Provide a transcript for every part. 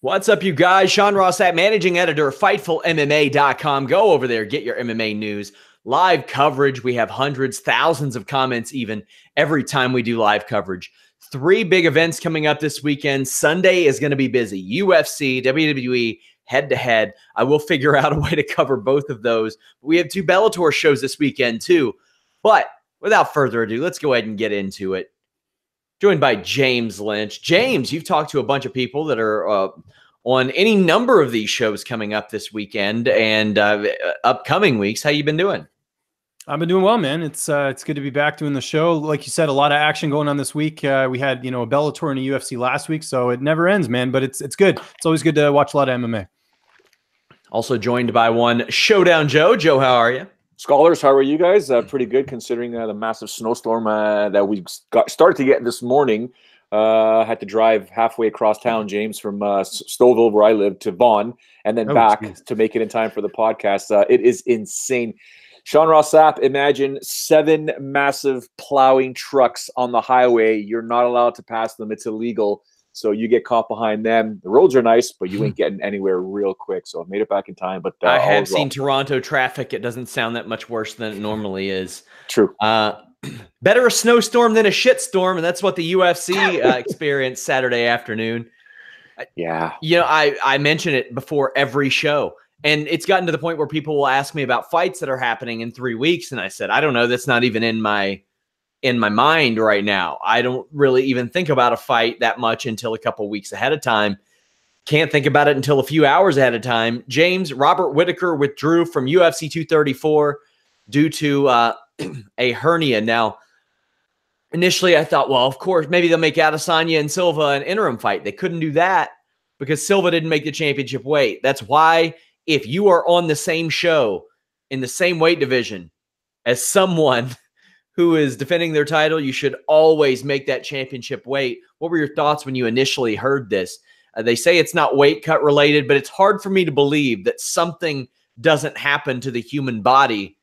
What's up, you guys? Sean Ross Sapp, managing editor of FightfulMMA.com. Go over there, get your MMA news. Live coverage. We have hundreds, thousands of comments even every time we do live coverage. 3 big events coming up this weekend. Sunday is going to be busy. UFC, WWE, head-to-head. I will figure out a way to cover both of those. We have 2 Bellator shows this weekend too. But without further ado, let's go ahead and get into it. Joined by James Lynch. James, you've talked to a bunch of people that are on any number of these shows coming up this weekend and upcoming weeks. How you been doing? I've been doing well, man. It's good to be back doing the show. Like you said, a lot of action going on this week. We had, a Bellator and a UFC last week, so it never ends, man. But it's good. It's always good to watch a lot of MMA. Also joined by one Showdown Joe. Joe, how are you? Scholars, how are you guys? Pretty good considering the massive snowstorm that we started to get this morning. Had to drive halfway across town, James, from Stouffville, where I live, to Vaughan, and then back to make it in time for the podcast. It is insane. Sean Ross Sapp, imagine 7 massive plowing trucks on the highway. You're not allowed to pass them. It's illegal. So you get caught behind them. The roads are nice, but you ain't getting anywhere real quick. So I've made it back in time. But I have seen Toronto traffic. It doesn't sound that much worse than it normally is. True. Better a snowstorm than a shitstorm, and that's what the UFC experienced Saturday afternoon. Yeah. I mention it before every show, and it's gotten to the point where people will ask me about fights that are happening in 3 weeks, and I said, I don't know. That's not even in my mind right now. I don't really even think about a fight that much until a couple weeks ahead of time. Can't think about it until a few hours ahead of time. James, Robert Whittaker withdrew from UFC 234 due to a hernia. Now, initially I thought, well, of course, maybe they'll make Adesanya and Silva an interim fight. They couldn't do that because Silva didn't make the championship weight. That's why if you are on the same show in the same weight division as someone who is defending their title, you should always make that championship weight. What were your thoughts when you initially heard this? They say it's not weight cut related, but it's hard for me to believe that something doesn't happen to the human body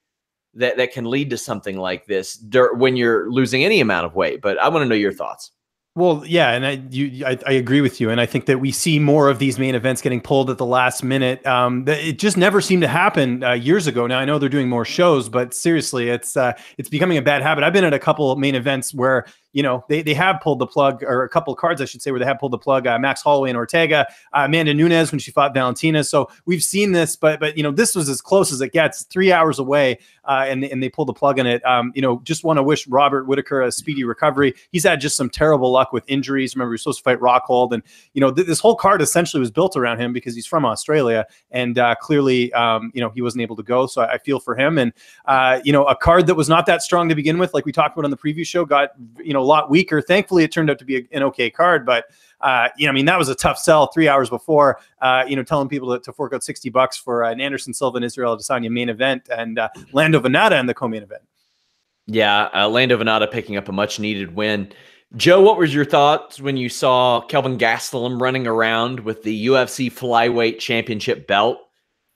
that can lead to something like this when you're losing any amount of weight. But I want to know your thoughts. Well, yeah, and I agree with you, and I think that we see more of these main events getting pulled at the last minute. It just never seemed to happen years ago. Now I know they're doing more shows, but seriously, it's becoming a bad habit. I've been at a couple of main events where they have pulled the plug, or a couple of cards, I should say, where they have pulled the plug. Max Holloway and Ortega, Amanda Nunes when she fought Valentina. So we've seen this, but this was as close as it gets, 3 hours away, and they pulled the plug on it. Just want to wish Robert Whittaker a speedy recovery. He's had just some terrible luck with injuries. Remember, he was supposed to fight Rockhold, and this whole card essentially was built around him because he's from Australia, and clearly, he wasn't able to go. So I feel for him, and a card that was not that strong to begin with, like we talked about on the preview show, got a lot weaker. Thankfully, it turned out to be an okay card, but that was a tough sell 3 hours before. Telling people to fork out $60 for an Anderson Silva and Israel Adesanya main event, and Lando Venata in the co-main event. Yeah, Lando Venata picking up a much-needed win. Joe, what was your thoughts when you saw Kelvin Gastelum running around with the UFC flyweight championship belt,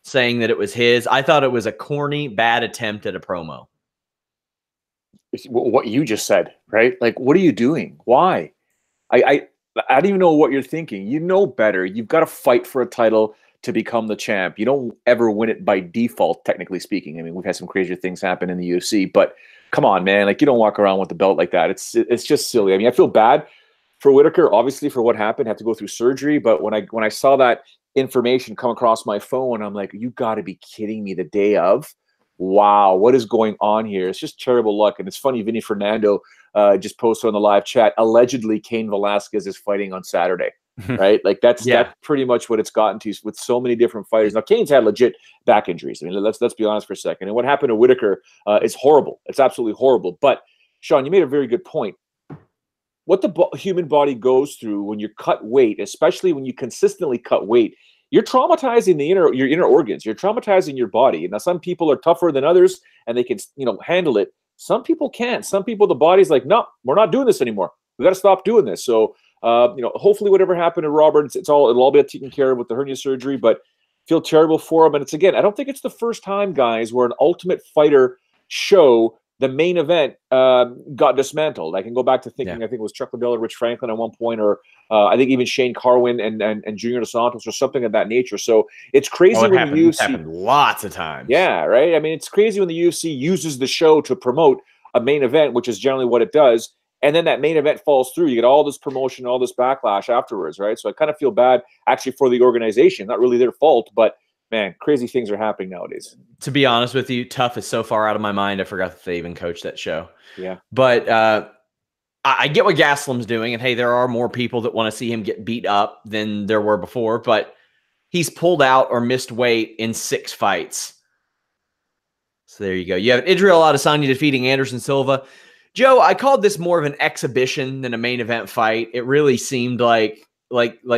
saying that it was his? I thought it was a corny, bad attempt at a promo. What you just said, right? Like, what are you doing? Why? I don't even know what you're thinking. You know better. You've got to fight for a title to become the champ. You don't ever win it by default, technically speaking. I mean, we've had some crazier things happen in the UFC, but come on, man. Like, you don't walk around with the belt like that. It's just silly. I mean, I feel bad for Whittaker, obviously, for what happened. Had to go through surgery, but when I saw that information come across my phone, I'm like, you got to be kidding me. The day of. Wow, what is going on here? It's just terrible luck. And it's funny, Vinny Fernando just posted on the live chat, allegedly Cain Velasquez is fighting on Saturday, right? Like that's pretty much what it's gotten to with so many different fighters. Now, Cain's had legit back injuries. I mean, let's be honest for a second. And what happened to Whittaker is horrible. It's absolutely horrible. But, Sean, you made a very good point. What the human body goes through when you cut weight, especially when you consistently cut weight, you're traumatizing your inner organs. You're traumatizing your body. Now, some people are tougher than others, and they can, handle it. Some people can't. Some people, the body's like, no, we're not doing this anymore. We got to stop doing this. So, hopefully, whatever happened to Robert, it'll all be taken care of with the hernia surgery. But feel terrible for him. And it's, again, I don't think it's the first time, guys, where an Ultimate Fighter show the main event got dismantled. I can go back to thinking, I think it was Chuck Liddell or Rich Franklin at one point, or I think even Shane Carwin and Junior Dos Santos or something of that nature. So it's crazy when the UFC happened lots of times. Yeah, right. I mean, it's crazy when the UFC uses the show to promote a main event, which is generally what it does, and then that main event falls through. You get all this promotion, all this backlash afterwards, right? So I kind of feel bad actually for the organization. Not really their fault, but man, crazy things are happening nowadays. To be honest with you, Tough is so far out of my mind, I forgot that they even coached that show. Yeah. But I get what Gastelum's doing, and hey, there are more people that want to see him get beat up than there were before, but he's pulled out or missed weight in 6 fights. So there you go. You have Israel Adesanya defeating Anderson Silva. Joe, I called this more of an exhibition than a main event fight. It really seemed like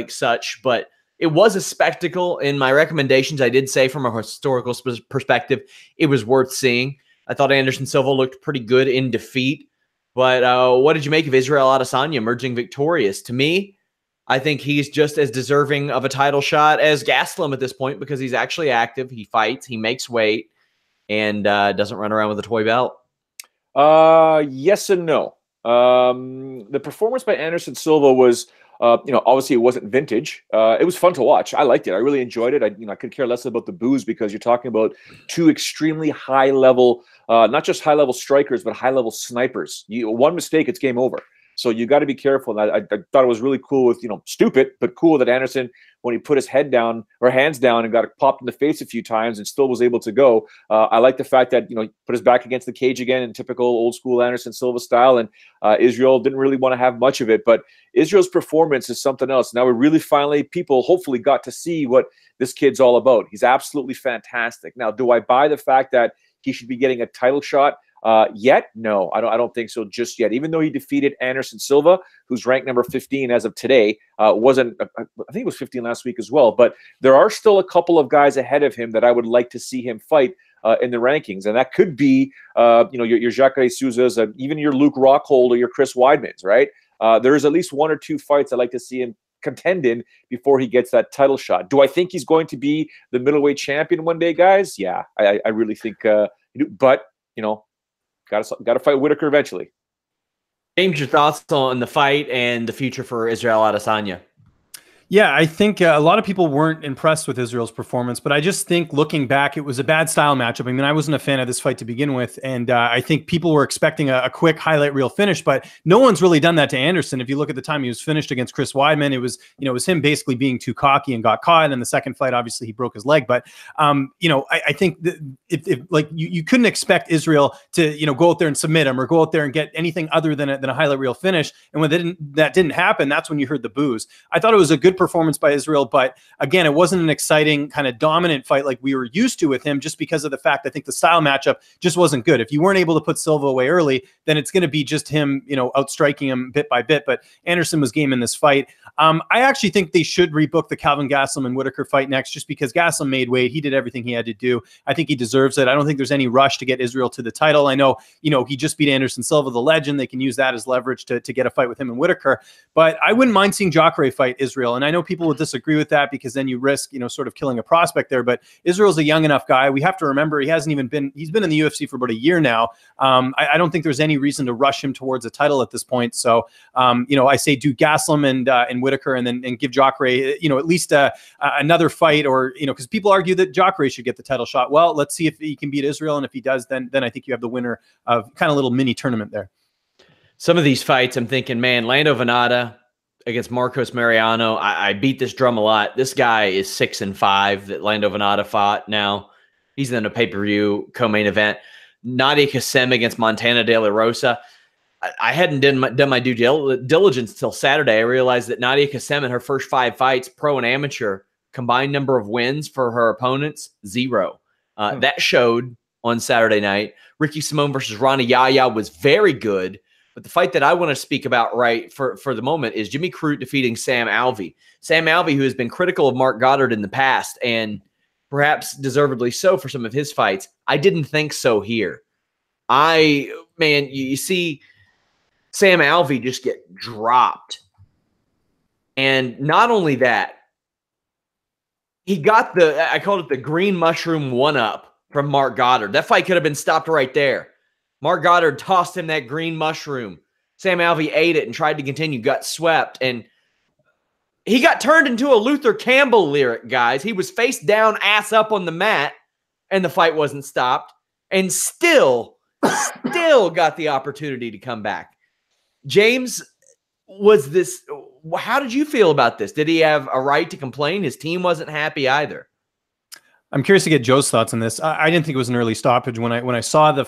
such, but it was a spectacle. In my recommendations, I did say from a historical perspective, it was worth seeing. I thought Anderson Silva looked pretty good in defeat. But what did you make of Israel Adesanya emerging victorious? To me, I think he's just as deserving of a title shot as Gastelum at this point because he's actually active. He fights, he makes weight, and doesn't run around with a toy belt. Yes and no. The performance by Anderson Silva was, obviously it wasn't vintage. It was fun to watch. I liked it. I really enjoyed it. I could care less about the booze because you're talking about 2 extremely high level, not just high level strikers, but high level snipers. One mistake, it's game over. So you got to be careful. And I thought it was really cool with, stupid, but cool that Anderson, when he put his head down or hands down and got popped in the face a few times and still was able to go. I like the fact that, he put his back against the cage again in typical old school Anderson Silva style. And Israel didn't really want to have much of it, but Israel's performance is something else. Now we really finally, people hopefully got to see what this kid's all about. He's absolutely fantastic. Now, do I buy the fact that he should be getting a title shot? Yet? No, I don't think so just yet. Even though he defeated Anderson Silva, who's ranked number 15 as of today, I think it was 15 last week as well. But there are still a couple of guys ahead of him that I would like to see him fight in the rankings. And that could be, your Jacare Souza's, even your Luke Rockhold or your Chris Weidman's, right? There's at least 1 or 2 fights I'd like to see him contend in before he gets that title shot. Do I think he's going to be the middleweight champion one day, guys? Yeah, I really think, but, got to fight Whittaker eventually. James, your thoughts on the fight and the future for Israel Adesanya? Yeah, I think a lot of people weren't impressed with Israel's performance, but I just think looking back, it was a bad style matchup. I mean, I wasn't a fan of this fight to begin with, and I think people were expecting a quick highlight reel finish, but no one's really done that to Anderson. If you look at the time he was finished against Chris Weidman, it was him basically being too cocky and got caught. And in the second fight, obviously he broke his leg. But I think that you couldn't expect Israel to go out there and submit him or go out there and get anything other than a highlight reel finish. And when that didn't happen, that's when you heard the boos. I thought it was a good performance by Israel, but again, it wasn't an exciting kind of dominant fight like we were used to with him, just because of the fact I think the style matchup just wasn't good. If you weren't able to put Silva away early, then it's going to be just him, outstriking him bit by bit. But Anderson was game in this fight. I actually think they should rebook the Calvin Gastelum and Whittaker fight next, just because Gastelum made weight. He did everything he had to do. I think he deserves it. I don't think there's any rush to get Israel to the title. I know, he just beat Anderson Silva, the legend. They can use that as leverage to get a fight with him and Whittaker. But I wouldn't mind seeing Jacare fight Israel. And I know people will disagree with that because then you risk, sort of killing a prospect there. But Israel's a young enough guy. We have to remember he's been in the UFC for about a year now. I don't think there's any reason to rush him towards a title at this point. So, I say do Gastelum and Whittaker and give Jacare, at least another fight, or, because people argue that Jacare should get the title shot. Well, let's see if he can beat Israel. And if he does, then I think you have the winner of kind of a little mini tournament there. Some of these fights, I'm thinking, man, Lando Venata against Marcos Mariano. I beat this drum a lot. This guy is 6-5 that Lando Venata fought. Now he's in a pay-per-view co-main event. Nadia Kassem against Montana De La Rosa. I hadn't done my due diligence until Saturday. I realized that Nadia Kassem in her first 5 fights, pro and amateur, combined number of wins for her opponents, 0. That showed on Saturday night. Ricky Simone versus Rani Yahya was very good. But the fight that I want to speak about for the moment is Jimmy Crute defeating Sam Alvey. Sam Alvey, who has been critical of Mark Goddard in the past, and perhaps deservedly so for some of his fights. I didn't think so here. You see Sam Alvey just get dropped. And not only that, he got I called it the green mushroom 1-up from Mark Goddard. That fight could have been stopped right there. Mark Goddard tossed him that green mushroom. Sam Alvey ate it and tried to continue, got swept, and he got turned into a Luther Campbell lyric, guys. He was face down, ass up on the mat, and the fight wasn't stopped, and still got the opportunity to come back. James, how did you feel about this? Did he have a right to complain? His team wasn't happy either. I'm curious to get Joe's thoughts on this. I didn't think it was an early stoppage when I saw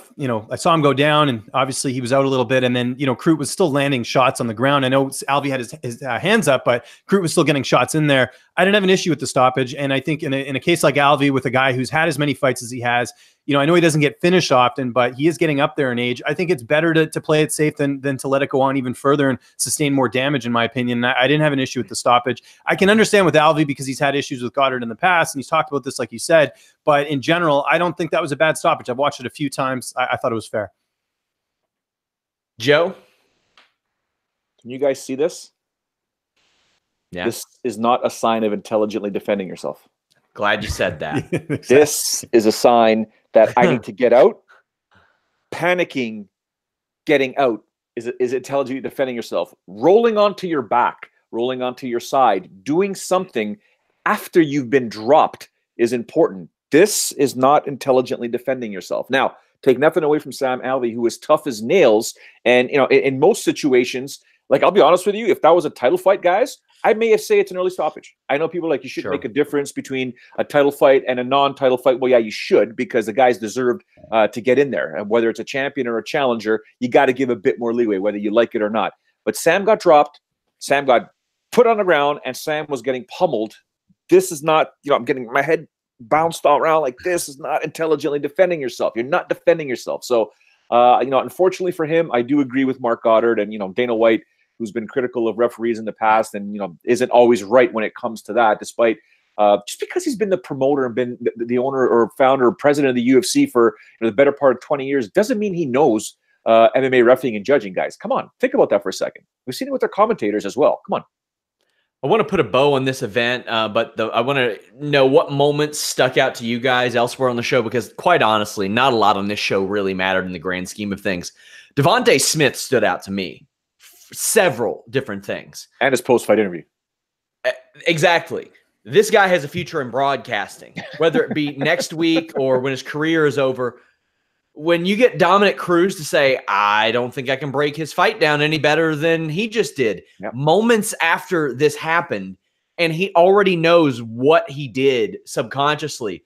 I saw him go down, and obviously he was out a little bit, and then Crute was still landing shots on the ground. I know Alvey had his hands up, but Crute was still getting shots in there. I didn't have an issue with the stoppage, and I think in a case like Alvey, with a guy who's had as many fights as he has, I know he doesn't get finished often, but he is getting up there in age. I think it's better to play it safe than to let it go on even further and sustain more damage, in my opinion. I didn't have an issue with the stoppage. I can understand with Alvey because he's had issues with Goddard in the past, and he's talked about this, like you said. But in general, I don't think that was a bad stoppage. I've watched it a few times. I thought it was fair. Joe? Can you guys see this? Yeah. This is not a sign of intelligently defending yourself. Glad you said that. Exactly. This is a sign that I need to get out. Panicking, getting out is intelligently defending yourself. Rolling onto your back, rolling onto your side, doing something after you've been dropped is important. This is not intelligently defending yourself. Now, take nothing away from Sam Alvey, who is tough as nails. And, in most situations, like, I'll be honest with you, if that was a title fight, guys, I may say it's an early stoppage. I know people you should make a difference between a title fight and a non-title fight. Well, yeah, you should, because the guys deserved to get in there. And whether it's a champion or a challenger, you got to give a bit more leeway, whether you like it or not. But Sam got dropped. Sam got put on the ground, and Sam was getting pummeled. This is not, I'm getting my head bounced around like this. Is not intelligently defending yourself. You're not defending yourself. So, unfortunately for him, I do agree with Mark Goddard and, Dana White, who's been critical of referees in the past and, isn't always right when it comes to that, despite just because he's been the promoter and been the owner or founder or president of the UFC for the better part of 20 years, doesn't mean he knows MMA refereeing and judging, guys. Come on. Think about that for a second. We've seen it with their commentators as well. Come on. I want to put a bow on this event, but I want to know what moments stuck out to you guys elsewhere on the show, because quite honestly, not a lot on this show really mattered in the grand scheme of things. Devante Smith stood out to me. Several different things. And his post-fight interview. Exactly. This guy has a future in broadcasting, whether it be next week or when his career is over. When you get Dominic Cruz to say, I don't think I can break his fight down any better than he just did. Yep. Moments after this happened, and he already knows what he did subconsciously.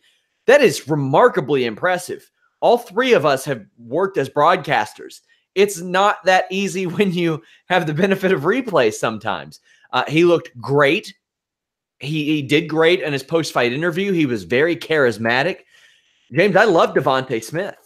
That is remarkably impressive. All three of us have worked as broadcasters. It's not that easy when you have the benefit of replay sometimes. He looked great. He did great in his post-fight interview. He was very charismatic. James, I love Devante Smith.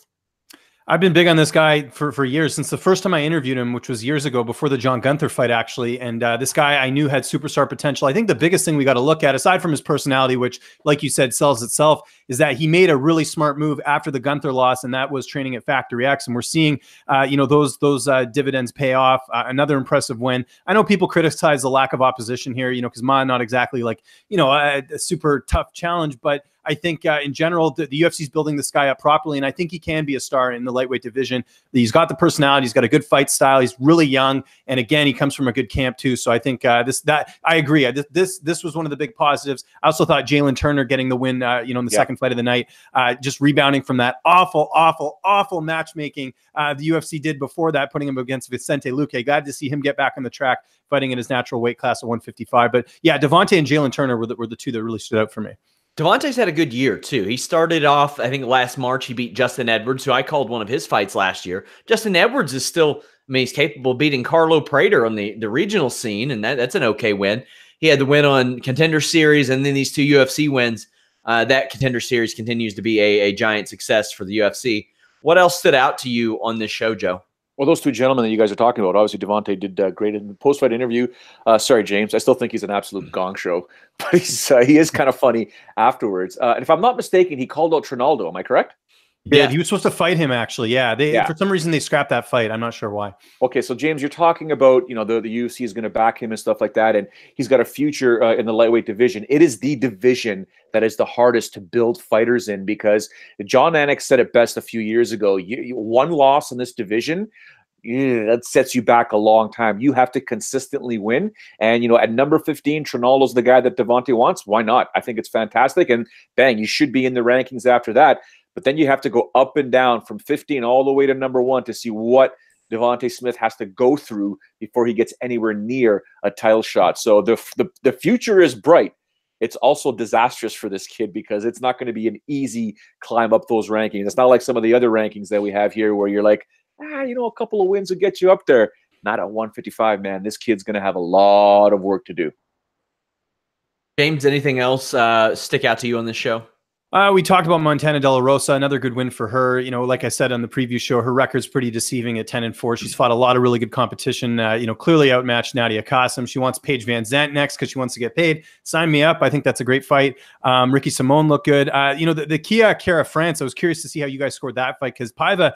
I've been big on this guy for years, since the first time I interviewed him, which was years ago, before the John Gunther fight, actually. And this guy I knew had superstar potential. I think the biggest thing we got to look at, aside from his personality, which, like you said, sells itself, is that he made a really smart move after the Gunther loss, and that was training at Factory X. And we're seeing, those dividends pay off. Another impressive win. I know people criticize the lack of opposition here, because Ma not exactly like, a super tough challenge, but I think in general, the UFC is building this guy up properly, and I think he can be a star in the lightweight division. He's got the personality. He's got a good fight style. He's really young, and again, he comes from a good camp too. So I think I agree. This was one of the big positives. I also thought Jalen Turner getting the win, in the second fight of the night, just rebounding from that awful matchmaking the UFC did before that, putting him against Vicente Luque. Glad to see him get back on the track, fighting in his natural weight class of 155. But yeah, Devante and Jalen Turner were the two that really stood out for me. Devante's had a good year, too. He started off, I think, last March. He beat Justin Edwards, who I called one of his fights last year. Justin Edwards is still, he's capable of beating Carlo Prater on the regional scene, and that's an okay win. He had the win on Contender Series, and then these two UFC wins. That Contender Series continues to be a giant success for the UFC. What else stood out to you on this show, Joe? Well, those two gentlemen that you guys are talking about, obviously Devante did great in the post-fight interview. Sorry, James, I still think he's an absolute gong show, but he is kind of funny afterwards. And if I'm not mistaken, he called out Trinaldo. Am I correct? Yeah, he was supposed to fight him actually. Yeah, Yeah. for some reason they scrapped that fight. I'm not sure why. Okay, so James, you're talking about, you know, the UFC is going to back him and stuff like that, and he's got a future in the lightweight division. It is the division that is the hardest to build fighters in, because John Anik said it best a few years ago. One loss in this division, that sets you back a long time. You have to consistently win. And, you know, at number 15, Trinaldo's the guy that Devante wants. Why not? I think it's fantastic. And bang, you should be in the rankings after that. But then you have to go up and down from 15 all the way to number 1 to see what Devante Smith has to go through before he gets anywhere near a title shot. So the future is bright. It's also disastrous for this kid because it's not going to be an easy climb up those rankings. It's not like some of the other rankings that we have here where you're like, you know, a couple of wins will get you up there. Not at 155, man. This kid's going to have a lot of work to do. James, anything else stick out to you on this show? We talked about Montana De La Rosa, another good win for her. You know, like I said on the preview show, her record's pretty deceiving at 10-4. She's fought a lot of really good competition. You know, clearly outmatched Nadia Qasim. She wants Paige VanZant next because she wants to get paid. Sign me up. I think that's a great fight. Ricky Simone looked good. You know, the Kia Kara France, I was curious to see how you guys scored that fight because Paiva,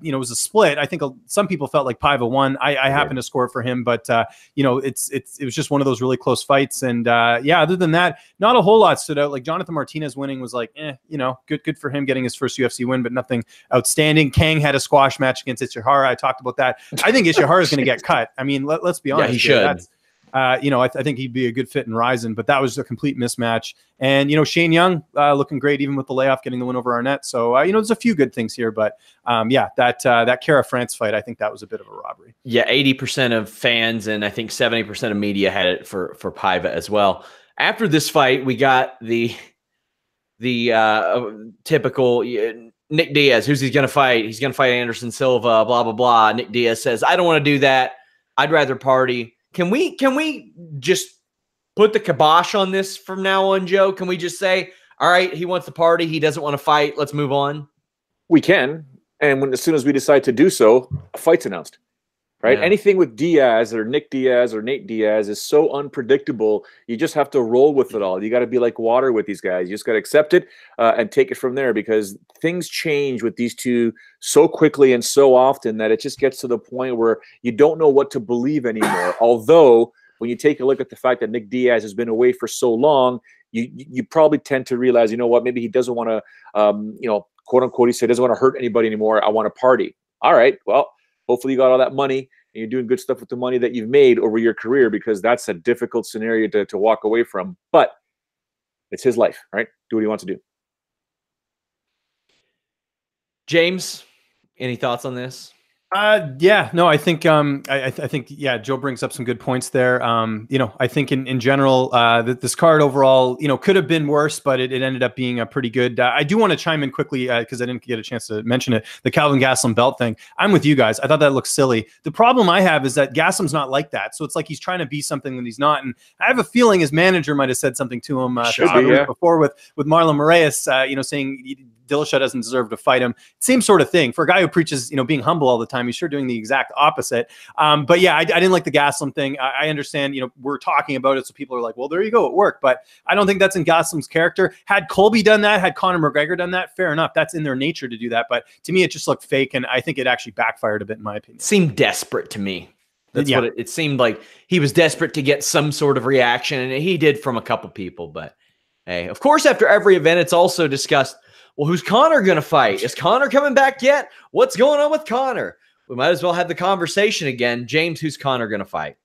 you know, was a split. I think some people felt like Paiva won. I happened to score for him, but you know, it was just one of those really close fights. And yeah, other than that, not a whole lot stood out. Like Jonathan Martinez winning was like, you know, good for him getting his first UFC win, but nothing outstanding. Cain had a squash match against Ishihara. I talked about that. I think Ishihara is going to get cut. I mean, let's be honest. Yeah, he should. That's, you know, I think he'd be a good fit in Ryzen, but that was a complete mismatch. And, you know, Shane Young looking great, even with the layoff, getting the win over Arnett. So, you know, there's a few good things here, but yeah, that Kara France fight, I think that was a bit of a robbery. Yeah, 80% of fans and I think 70% of media had it for Paiva as well. After this fight, we got the typical Nick Diaz. Who's he going to fight? He's going to fight Anderson Silva, blah, blah, blah. Nick Diaz says, I don't want to do that. I'd rather party. Can we just put the kibosh on this from now on, Joe? Can we just say, all right, he wants to party. He doesn't want to fight. Let's move on. We can. And as soon as we decide to do so, a fight's announced. Right? Yeah. Anything with Diaz or Nick Diaz or Nate Diaz is so unpredictable. You just have to roll with it all. You got to be like water with these guys. You just got to accept it and take it from there, because things change with these two so quickly and so often that it just gets to the point where you don't know what to believe anymore. Although when you take a look at the fact that Nick Diaz has been away for so long, you probably tend to realize, you know what, maybe he doesn't want to, you know, quote unquote, he said, doesn't want to hurt anybody anymore. I want to party. All right, well, hopefully you got all that money and you're doing good stuff with the money that you've made over your career, because that's a difficult scenario to walk away from. But it's his life, right? Do what he wants to do. James, any thoughts on this? Yeah, no, I think, I think, yeah, Joe brings up some good points there. You know, I think in general, this card overall, you know, could have been worse, but it ended up being a pretty good. I do want to chime in quickly because I didn't get a chance to mention it. The Calvin Gastelum belt thing. I'm with you guys. I thought that looked silly. The problem I have is that Gastelum's not like that. So it's like he's trying to be something that he's not. And I have a feeling his manager might have said something to him before with Marlon Moraes, you know, saying Dillashaw doesn't deserve to fight him. Same sort of thing for a guy who preaches, you know, being humble all the time. He's sure doing the exact opposite. But yeah, I didn't like the Gastelum thing. I understand, you know, we're talking about it, so people are like, well, there you go, it worked. But I don't think that's in Gastelum's character. Had Colby done that, had Conor McGregor done that, fair enough. That's in their nature to do that. But to me, it just looked fake, and I think it actually backfired a bit, in my opinion. Seemed desperate to me. That's what it seemed like. He was desperate to get some sort of reaction, and he did from a couple people. But hey, of course, after every event, it's also discussed, well, who's Conor going to fight? Is Conor coming back yet? What's going on with Conor? We might as well have the conversation again. James, who's Conor going to fight?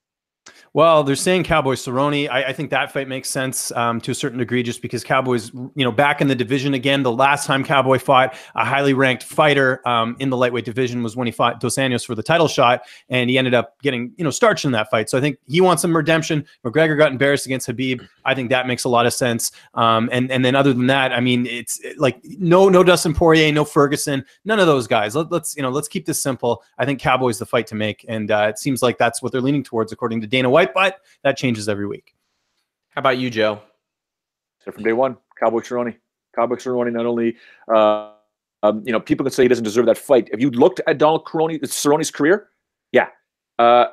Well, they're saying Cowboy Cerrone. I think that fight makes sense to a certain degree, just because Cowboy's, you know, back in the division again. The last time Cowboy fought a highly ranked fighter in the lightweight division was when he fought Dos Anjos for the title shot, and he ended up getting, you know, starched in that fight. So I think he wants some redemption. McGregor got embarrassed against Habib. I think that makes a lot of sense. And then other than that, I mean, it's like no Dustin Poirier, no Ferguson, none of those guys. Let's keep this simple. I think Cowboy's the fight to make, and it seems like that's what they're leaning towards, according to Dana White. But that changes every week. How about you, Joe? So from day one, Cowboy Cerrone. Cowboy Cerrone, not only, you know, people can say he doesn't deserve that fight. If you looked at Donald Cerrone's career, yeah,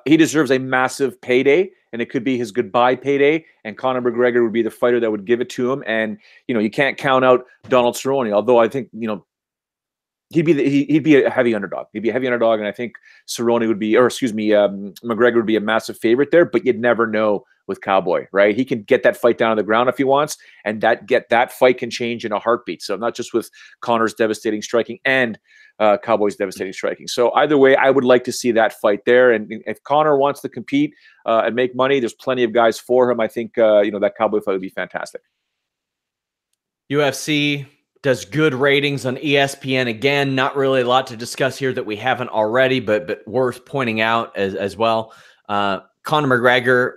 he deserves a massive payday, and it could be his goodbye payday, and Conor McGregor would be the fighter that would give it to him. And, you know, you can't count out Donald Cerrone, although I think, you know, he'd be a heavy underdog. He'd be a heavy underdog, and I think Cerrone would be, or excuse me, McGregor would be a massive favorite there. But you'd never know with Cowboy, right? He can get that fight down on the ground if he wants, and that fight can change in a heartbeat. So not just with Conor's devastating striking and Cowboy's devastating striking. So either way, I would like to see that fight there. And if Conor wants to compete and make money, there's plenty of guys for him. I think that Cowboy fight would be fantastic. UFC does good ratings on ESPN. Again, not really a lot to discuss here that we haven't already, but worth pointing out as well. Conor McGregor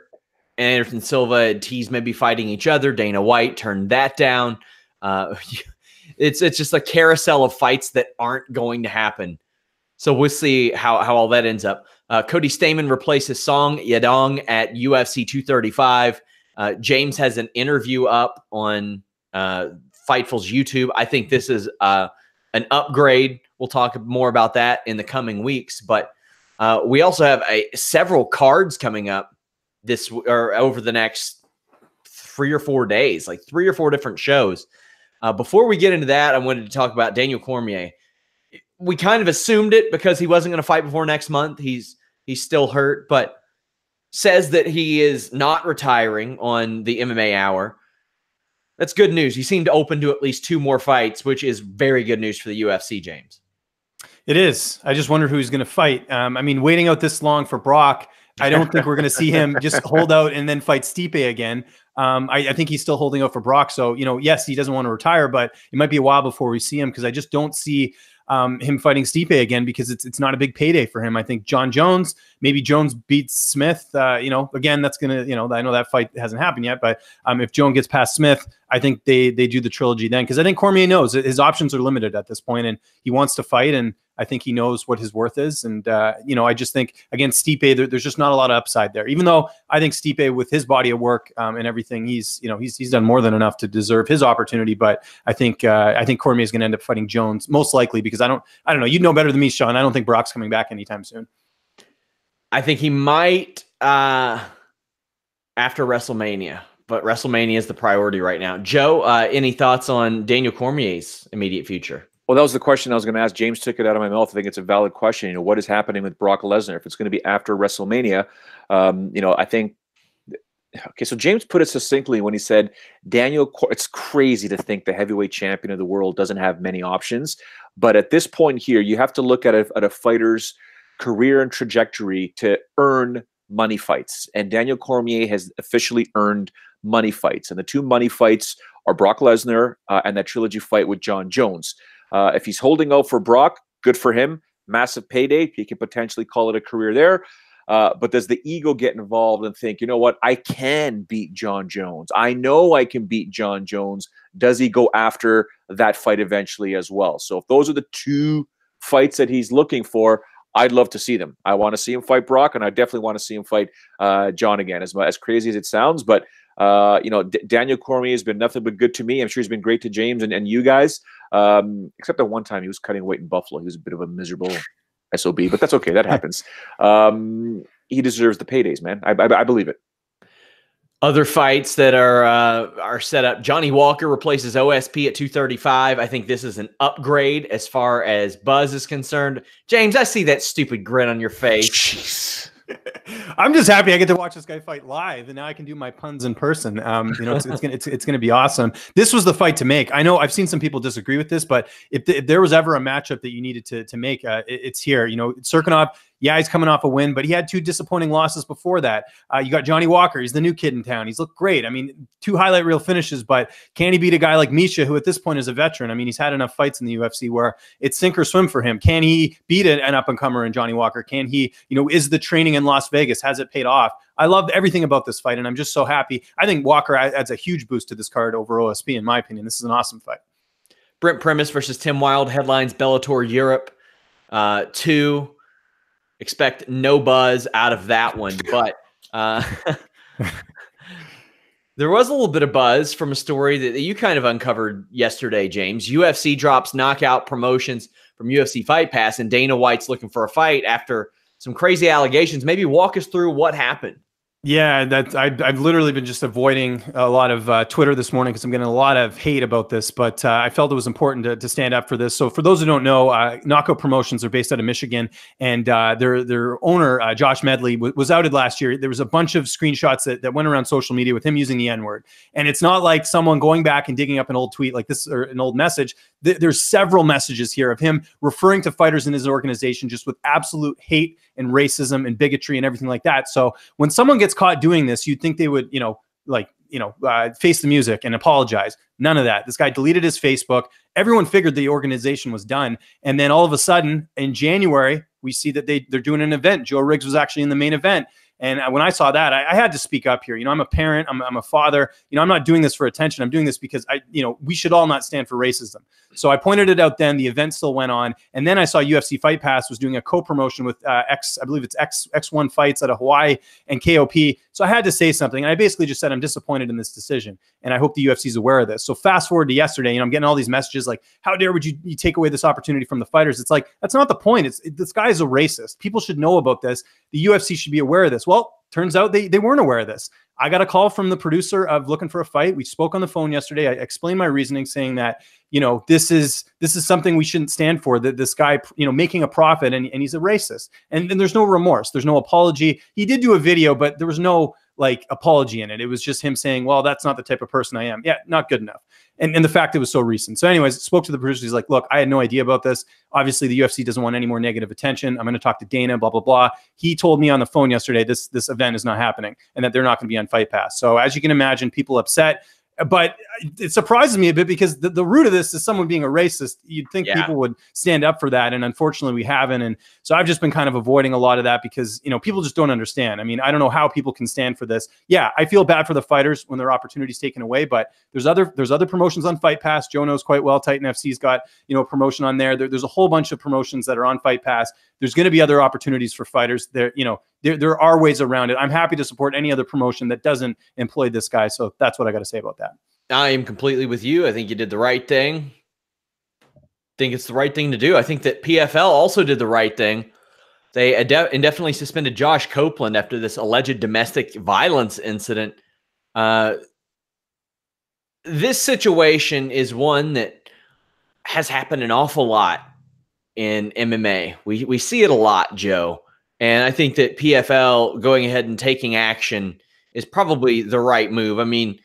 and Anderson Silva teased maybe fighting each other. Dana White turned that down. It's just a carousel of fights that aren't going to happen. So we'll see how all that ends up. Cody Stamann replaces Song Yadong at UFC 235. James has an interview up on Fightful's YouTube. I think this is an upgrade. We'll talk more about that in the coming weeks. But we also have several cards coming up over the next 3 or 4 days, like 3 or 4 different shows. Before we get into that, I wanted to talk about Daniel Cormier. We kind of assumed it because he wasn't going to fight before next month. He's still hurt, but says that he is not retiring on the MMA Hour. That's good news. He seemed open to at least 2 more fights, which is very good news for the UFC, James. It is. I just wonder who he's going to fight. I mean, waiting out this long for Brock, I don't think we're going to see him just hold out and then fight Stipe again. I think he's still holding out for Brock. So, yes, he doesn't want to retire, but it might be a while before we see him because I just don't see him fighting Stipe again because it's not a big payday for him. I think John Jones, maybe Jones beats Smith. Again, that's going to, I know that fight hasn't happened yet, but if Jones gets past Smith, I think they do the trilogy then because I think Cormier knows his options are limited at this point and he wants to fight and I think he knows what his worth is. And, I just think against Stipe, there's just not a lot of upside there, even though I think Stipe with his body of work and everything, he's done more than enough to deserve his opportunity. But I think Cormier is going to end up fighting Jones most likely because I don't know. You'd know better than me, Sean. I don't think Brock's coming back anytime soon. I think he might after WrestleMania, but WrestleMania is the priority right now. Joe, any thoughts on Daniel Cormier's immediate future? Well, that was the question I was going to ask. James took it out of my mouth. I think it's a valid question. What is happening with Brock Lesnar? If it's going to be after WrestleMania, I think. Okay, so James put it succinctly when he said, it's crazy to think the heavyweight champion of the world doesn't have many options. But at this point here, you have to look at a fighter's career and trajectory to earn money fights. And Daniel Cormier has officially earned money fights. And the 2 money fights are Brock Lesnar and that trilogy fight with John Jones. If he's holding out for Brock, good for him. Massive payday. He can potentially call it a career there. But does the ego get involved and think, you know what, I can beat John Jones. I know I can beat John Jones. Does he go after that fight eventually as well? So if those are the 2 fights that he's looking for, I'd love to see them. I want to see him fight Brock, and I definitely want to see him fight John again, as crazy as it sounds. But, Daniel Cormier has been nothing but good to me. I'm sure he's been great to James and you guys, except that one time he was cutting weight in Buffalo. He was a bit of a miserable SOB, but that's okay. That happens. He deserves the paydays, man. I believe it. Other fights that are set up. Johnny Walker replaces OSP at 235. I think this is an upgrade as far as buzz is concerned. James, I see that stupid grin on your face. Jeez. I'm just happy I get to watch this guy fight live, and now I can do my puns in person. It's gonna be awesome. This was the fight to make. I know I've seen some people disagree with this, but if there was ever a matchup that you needed to make, it's here. Cirkunov. Yeah, he's coming off a win, but he had 2 disappointing losses before that. You got Johnny Walker. He's the new kid in town. He's looked great. I mean, 2 highlight reel finishes, but can he beat a guy like Misha, who at this point is a veteran? I mean, he's had enough fights in the UFC where it's sink or swim for him. Can he beat an up-and-comer in Johnny Walker? Can he, is the training in Las Vegas, has it paid off? I love everything about this fight, and I'm just so happy. I think Walker adds a huge boost to this card over OSP, in my opinion. This is an awesome fight. Brent Primus versus Tim Wilde headlines Bellator Europe 2. Expect no buzz out of that one, but there was a little bit of buzz from a story that you kind of uncovered yesterday, James. UFC drops knockout promotions from UFC Fight Pass, and Dana White's looking for a fight after some crazy allegations. Maybe walk us through what happened. Yeah, I've literally been just avoiding a lot of Twitter this morning because I'm getting a lot of hate about this. But I felt it was important to stand up for this. So for those who don't know, Knockout Promotions are based out of Michigan, and their owner Josh Medley was outed last year. There was a bunch of screenshots that went around social media with him using the N-word, and it's not like someone going back and digging up an old tweet like this or an old message. There's several messages here of him referring to fighters in his organization just with absolute hate and racism and bigotry and everything like that. So when someone gets caught doing this, you'd think they would, face the music and apologize. None of that. This guy deleted his Facebook. Everyone figured the organization was done. And then all of a sudden in January, we see that they're doing an event. Joe Riggs was actually in the main event. And when I saw that, I had to speak up here. I'm a parent. I'm a father. I'm not doing this for attention. I'm doing this because we should all not stand for racism. So I pointed it out then. The event still went on. And then I saw UFC Fight Pass was doing a co-promotion with I believe it's X1 Fights out of Hawaii and KOP. So I had to say something. And I basically just said, I'm disappointed in this decision. And I hope the UFC is aware of this. So fast forward to yesterday, I'm getting all these messages like, how dare would you take away this opportunity from the fighters? It's like, that's not the point. This guy is a racist. People should know about this. The UFC should be aware of this. Well, turns out they weren't aware of this. I got a call from the producer of Looking for a Fight. We spoke on the phone yesterday. I explained my reasoning, saying that, this is something we shouldn't stand for, that this guy, making a profit and he's a racist. And there's no remorse. There's no apology. He did do a video, but there was no apology in it. It was just him saying, well, that's not the type of person I am. Yeah, not good enough. And the fact it was so recent. So anyways, spoke to the producer. He's like, look, I had no idea about this. Obviously, the UFC doesn't want any more negative attention. I'm going to talk to Dana, blah, blah, blah. He told me on the phone yesterday, this event is not happening and that they're not going to be on Fight Pass. So as you can imagine, people upset. But it surprises me a bit because the root of this is someone being a racist. You'd think people would stand up for that. And unfortunately, we haven't. And so I've just been kind of avoiding a lot of that because, people just don't understand. I mean, I don't know how people can stand for this. Yeah, I feel bad for the fighters when their opportunities taken away. But there's other promotions on Fight Pass. Joe knows quite well. Titan FC's got, a promotion on there. There's a whole bunch of promotions that are on Fight Pass. There's going to be other opportunities for fighters there. There are ways around it. I'm happy to support any other promotion that doesn't employ this guy. So that's what I got to say about that. I am completely with you. I think you did the right thing. I think it's the right thing to do. I think that PFL also did the right thing. They indefinitely suspended Josh Copeland after this alleged domestic violence incident. This situation is one that has happened an awful lot in MMA. We see it a lot, Joe. And I think that PFL going ahead and taking action is probably the right move. I mean,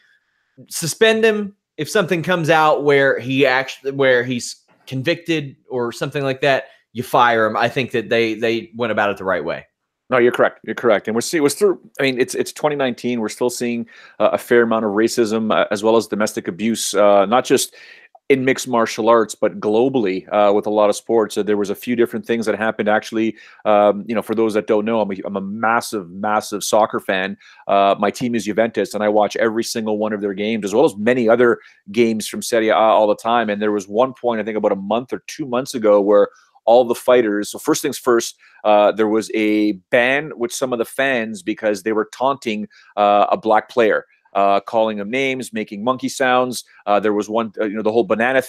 suspend him if something comes out where he's convicted or something like that. You fire him. I think that they went about it the right way. No, you're correct. You're correct. And we're still. I mean, it's 2019. We're still seeing a fair amount of racism as well as domestic abuse, not just in mixed martial arts, but globally with a lot of sports. There was a few different things that happened. Actually, for those that don't know, I'm a massive, massive soccer fan. My team is Juventus, and I watch every single one of their games, as well as many other games from Serie A all the time. And there was one point, I think about a month or 2 months ago, where all the fighters. So first things first, there was a ban with some of the fans because they were taunting a black player. Calling them names, making monkey sounds. There was one, the whole banana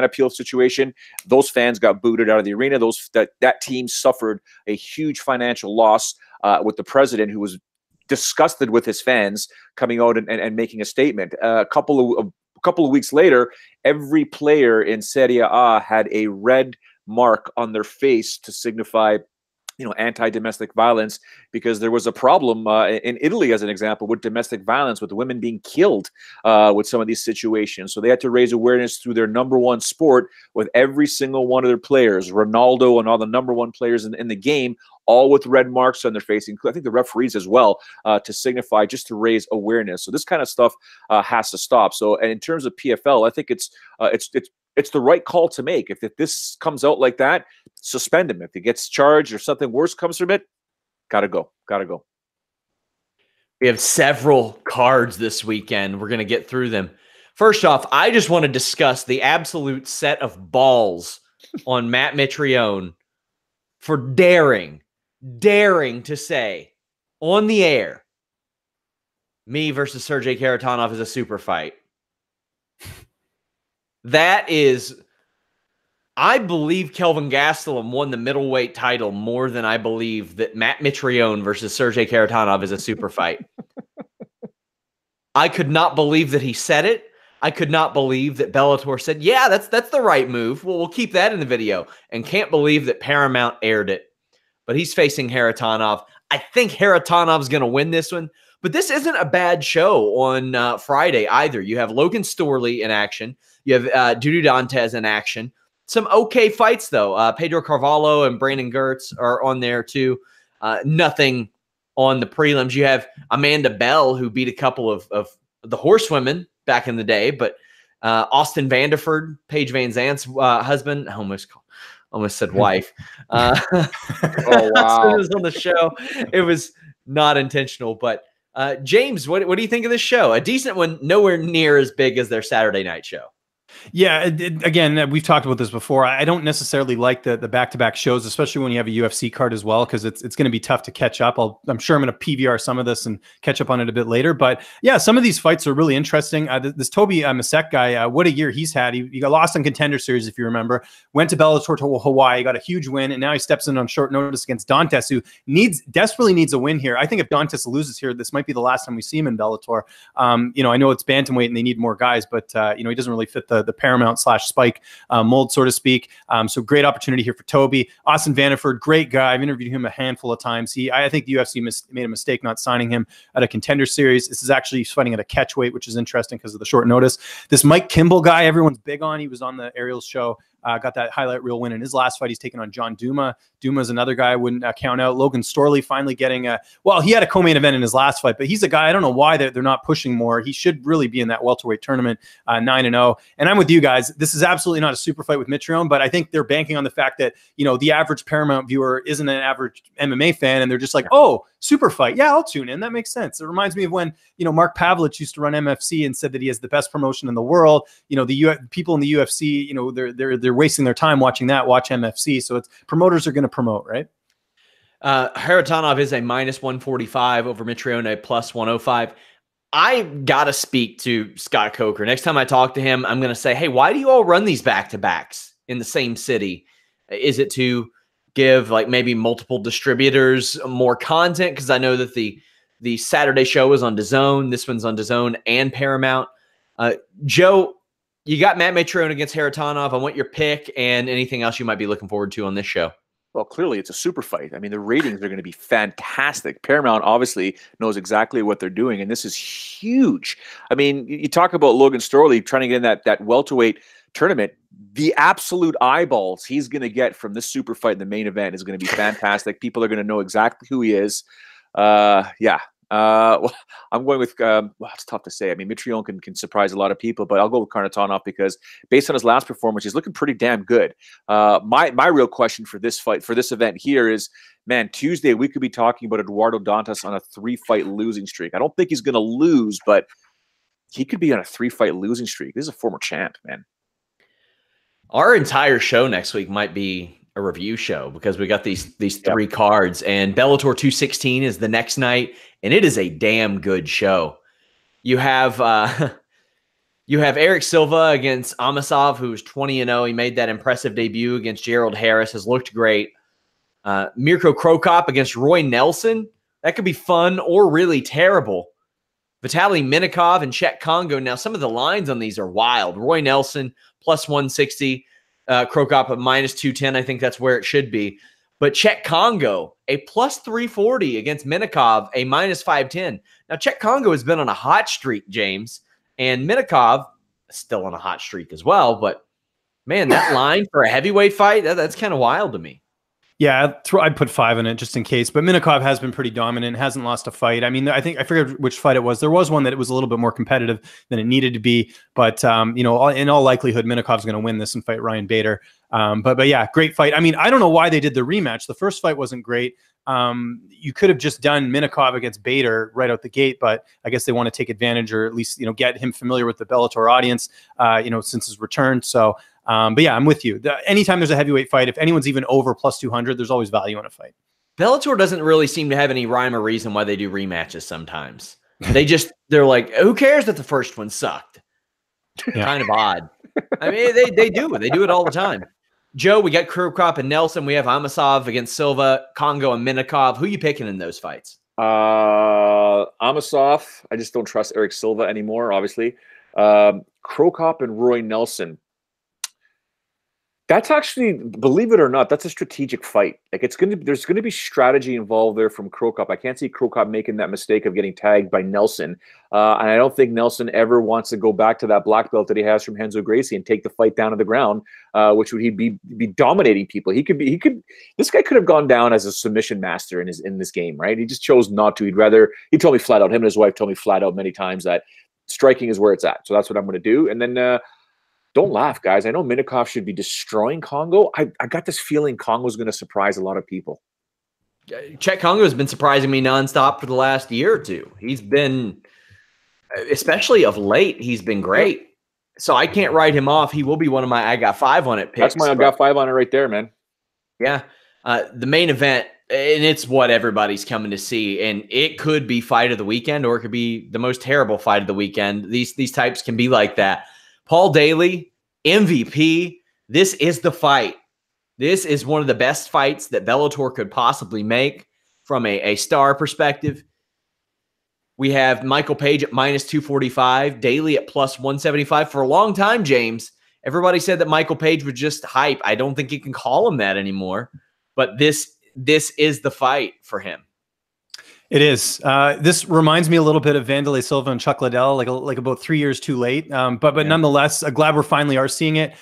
peel situation. Those fans got booted out of the arena. That team suffered a huge financial loss with the president, who was disgusted with his fans coming out and making a statement. A couple of weeks later, every player in Serie A had a red mark on their face to signify anti-domestic violence, because there was a problem in Italy, as an example, with domestic violence, with women being killed with some of these situations. So they had to raise awareness through their number one sport with every single one of their players, Ronaldo and all the number one players in the game, all with red marks on their face, I think the referees as well, to signify, just to raise awareness. So this kind of stuff has to stop. So, and in terms of PFL, I think it's the right call to make. If this comes out like that, suspend him. If he gets charged or something worse comes from it, gotta go. We have several cards this weekend. We're going to get through them. First off, I just want to discuss the absolute set of balls on Matt Mitrione for daring to say on the air, me versus Sergey Karatanov is a super fight. That is I believe Kelvin Gastelum won the middleweight title more than I believe that Matt Mitrione versus Sergey Kharitonov is a super fight. I could not believe that he said it. I could not believe that Bellator said, yeah, that's the right move. Well, we'll keep that in the video. And can't believe that Paramount aired it. But he's facing Kharitonov. I think Haritonov's going to win this one. But this isn't a bad show on Friday either. You have Logan Storley in action. You have Dudu Dantes in action. Some okay fights, though. Pedro Carvalho and Brandon Gertz are on there, too. Nothing on the prelims. You have Amanda Bell, who beat a couple of the horsewomen back in the day. But Austin Vanderford, Paige VanZant's husband, I almost said wife. Oh, wow. Was on the show. It was not intentional. But James, what do you think of this show? A decent one, nowhere near as big as their Saturday night show. Yeah, again, we've talked about this before. I don't necessarily like the back-to-back shows, especially when you have a UFC card as well, because it's going to be tough to catch up. I'm sure I'm going to PVR some of this and catch up on it a bit later. But yeah, some of these fights are really interesting. This Toby Masek guy, what a year he's had. He got lost in Contender Series, if you remember. Went to Bellator to Hawaii, got a huge win, and now he steps in on short notice against Dantes, who desperately needs a win here. I think if Dantes loses here, this might be the last time we see him in Bellator. I know it's bantamweight and they need more guys, but he doesn't really fit the Paramount/Spike mold, so to speak. So great opportunity here for Toby. Austin Vanderford, great guy. I've interviewed him a handful of times. I think the UFC made a mistake not signing him at a Contender Series. This is actually fighting at a catchweight, which is interesting because of the short notice. This Mike Kimball guy, everyone's big on. He was on the Ariel's show. Got that highlight reel win in his last fight. He's taken on John Duma. Duma's another guy I wouldn't count out. Logan Storley finally getting he had a co-main event in his last fight, but he's a guy, I don't know why they're not pushing more. He should really be in that welterweight tournament, 9-0. And I'm with you guys. This is absolutely not a super fight with Mitrione, but I think they're banking on the fact that, the average Paramount viewer isn't an average MMA fan, and they're just like, oh, super fight. Yeah, I'll tune in. That makes sense. It reminds me of when, Mark Pavlich used to run MFC and said that he has the best promotion in the world. The people in the UFC, they're wasting their time watch MFC. So it's promoters are going to promote, right? Kharitonov is a -145 over Mitrione, +105. I got to speak to Scott Coker. Next time I talk to him, I'm going to say, hey, why do you all run these back-to-backs in the same city? Is it to give maybe multiple distributors more content? Because I know that the Saturday show is on DAZN. This one's on DAZN and Paramount. Joe, you got Matt Mitrione against Kharitonov. I want your pick and anything else you might be looking forward to on this show. Well, clearly it's a super fight. I mean, the ratings are going to be fantastic. Paramount obviously knows exactly what they're doing, and this is huge. I mean, you talk about Logan Storley trying to get in that welterweight tournament. The absolute eyeballs he's going to get from this super fight in the main event is going to be fantastic. People are going to know exactly who he is. Well, I'm going with, it's tough to say. I mean, Mitrione can surprise a lot of people, but I'll go with Kharitonov because based on his last performance, he's looking pretty damn good. My real question for this fight, for this event here is, man, Tuesday we could be talking about Eduardo Dantas on a 3-fight losing streak. I don't think he's going to lose, but he could be on a 3-fight losing streak. This is a former champ, man. Our entire show next week might be a review show because we got these three cards, and Bellator 216 is the next night, and it is a damn good show. You have Eric Silva against Amasov, who's 20-0. He made that impressive debut against Gerald Harris, has looked great. Mirko Cro Cop against Roy Nelson. That could be fun or really terrible. Vitaly Minikov and Chet Congo. Now, some of the lines on these are wild. Roy Nelson, +160. Cro Cop at -210. I think that's where it should be. But Chet Congo, a +340 against Minikov, a -510. Now, Chet Congo has been on a hot streak, James, and Minikov is still on a hot streak as well. But, man, that line for a heavyweight fight, that's kind of wild to me. Yeah, I'd put 5 in it just in case. But Minikov has been pretty dominant, hasn't lost a fight. I mean, I forget which fight it was. There was one that it was a little bit more competitive than it needed to be. But, in all likelihood, Minikov's going to win this and fight Ryan Bader. But yeah, great fight. I mean, I don't know why they did the rematch. The first fight wasn't great. You could have just done Minikov against Bader right out the gate, but I guess they want to take advantage or at least, get him familiar with the Bellator audience, since his return. So, but yeah, I'm with you. Anytime there's a heavyweight fight, if anyone's even over +200, there's always value in a fight. Bellator doesn't really seem to have any rhyme or reason why they do rematches sometimes. They're like, who cares that the first one sucked? Yeah. Kind of odd. I mean, they do it all the time. Joe, we got Cro Cop and Nelson. We have Amasov against Silva, Kongo and Minikov. Who are you picking in those fights? Amasov. I just don't trust Eric Silva anymore, obviously. Cro Cop and Roy Nelson. That's actually, believe it or not, that's a strategic fight. Like there's gonna be strategy involved there from Cro Cop. I can't see Cro Cop making that mistake of getting tagged by Nelson, and I don't think Nelson ever wants to go back to that black belt that he has from Renzo Gracie and take the fight down to the ground, which would he be dominating people. This guy could have gone down as a submission master in this game, right? He just chose not to. He told me flat out. Him and his wife told me flat out many times that striking is where it's at. So that's what I'm going to do, and then. Don't laugh, guys. I know Minikov should be destroying Kongo. I got this feeling Kongo's going to surprise a lot of people. Czech Kongo has been surprising me nonstop for the last year or two. He's been, especially of late, he's been great. So I can't write him off. He will be one of my I got 5 on it picks. That's my I got 5 on it right there, man. Yeah. The main event, and it's what everybody's coming to see, and it could be fight of the weekend or it could be the most terrible fight of the weekend. These types can be like that. Paul Daley, MVP. This is the fight. This is one of the best fights that Bellator could possibly make from a star perspective. We have Michael Paige at -245, Daley at +175. For a long time, James, everybody said that Michael Paige was just hype. I don't think you can call him that anymore, but this is the fight for him. It is. This reminds me a little bit of Wanderlei Silva and Chuck Liddell, like about 3 years too late. But nonetheless, glad we're finally are seeing it.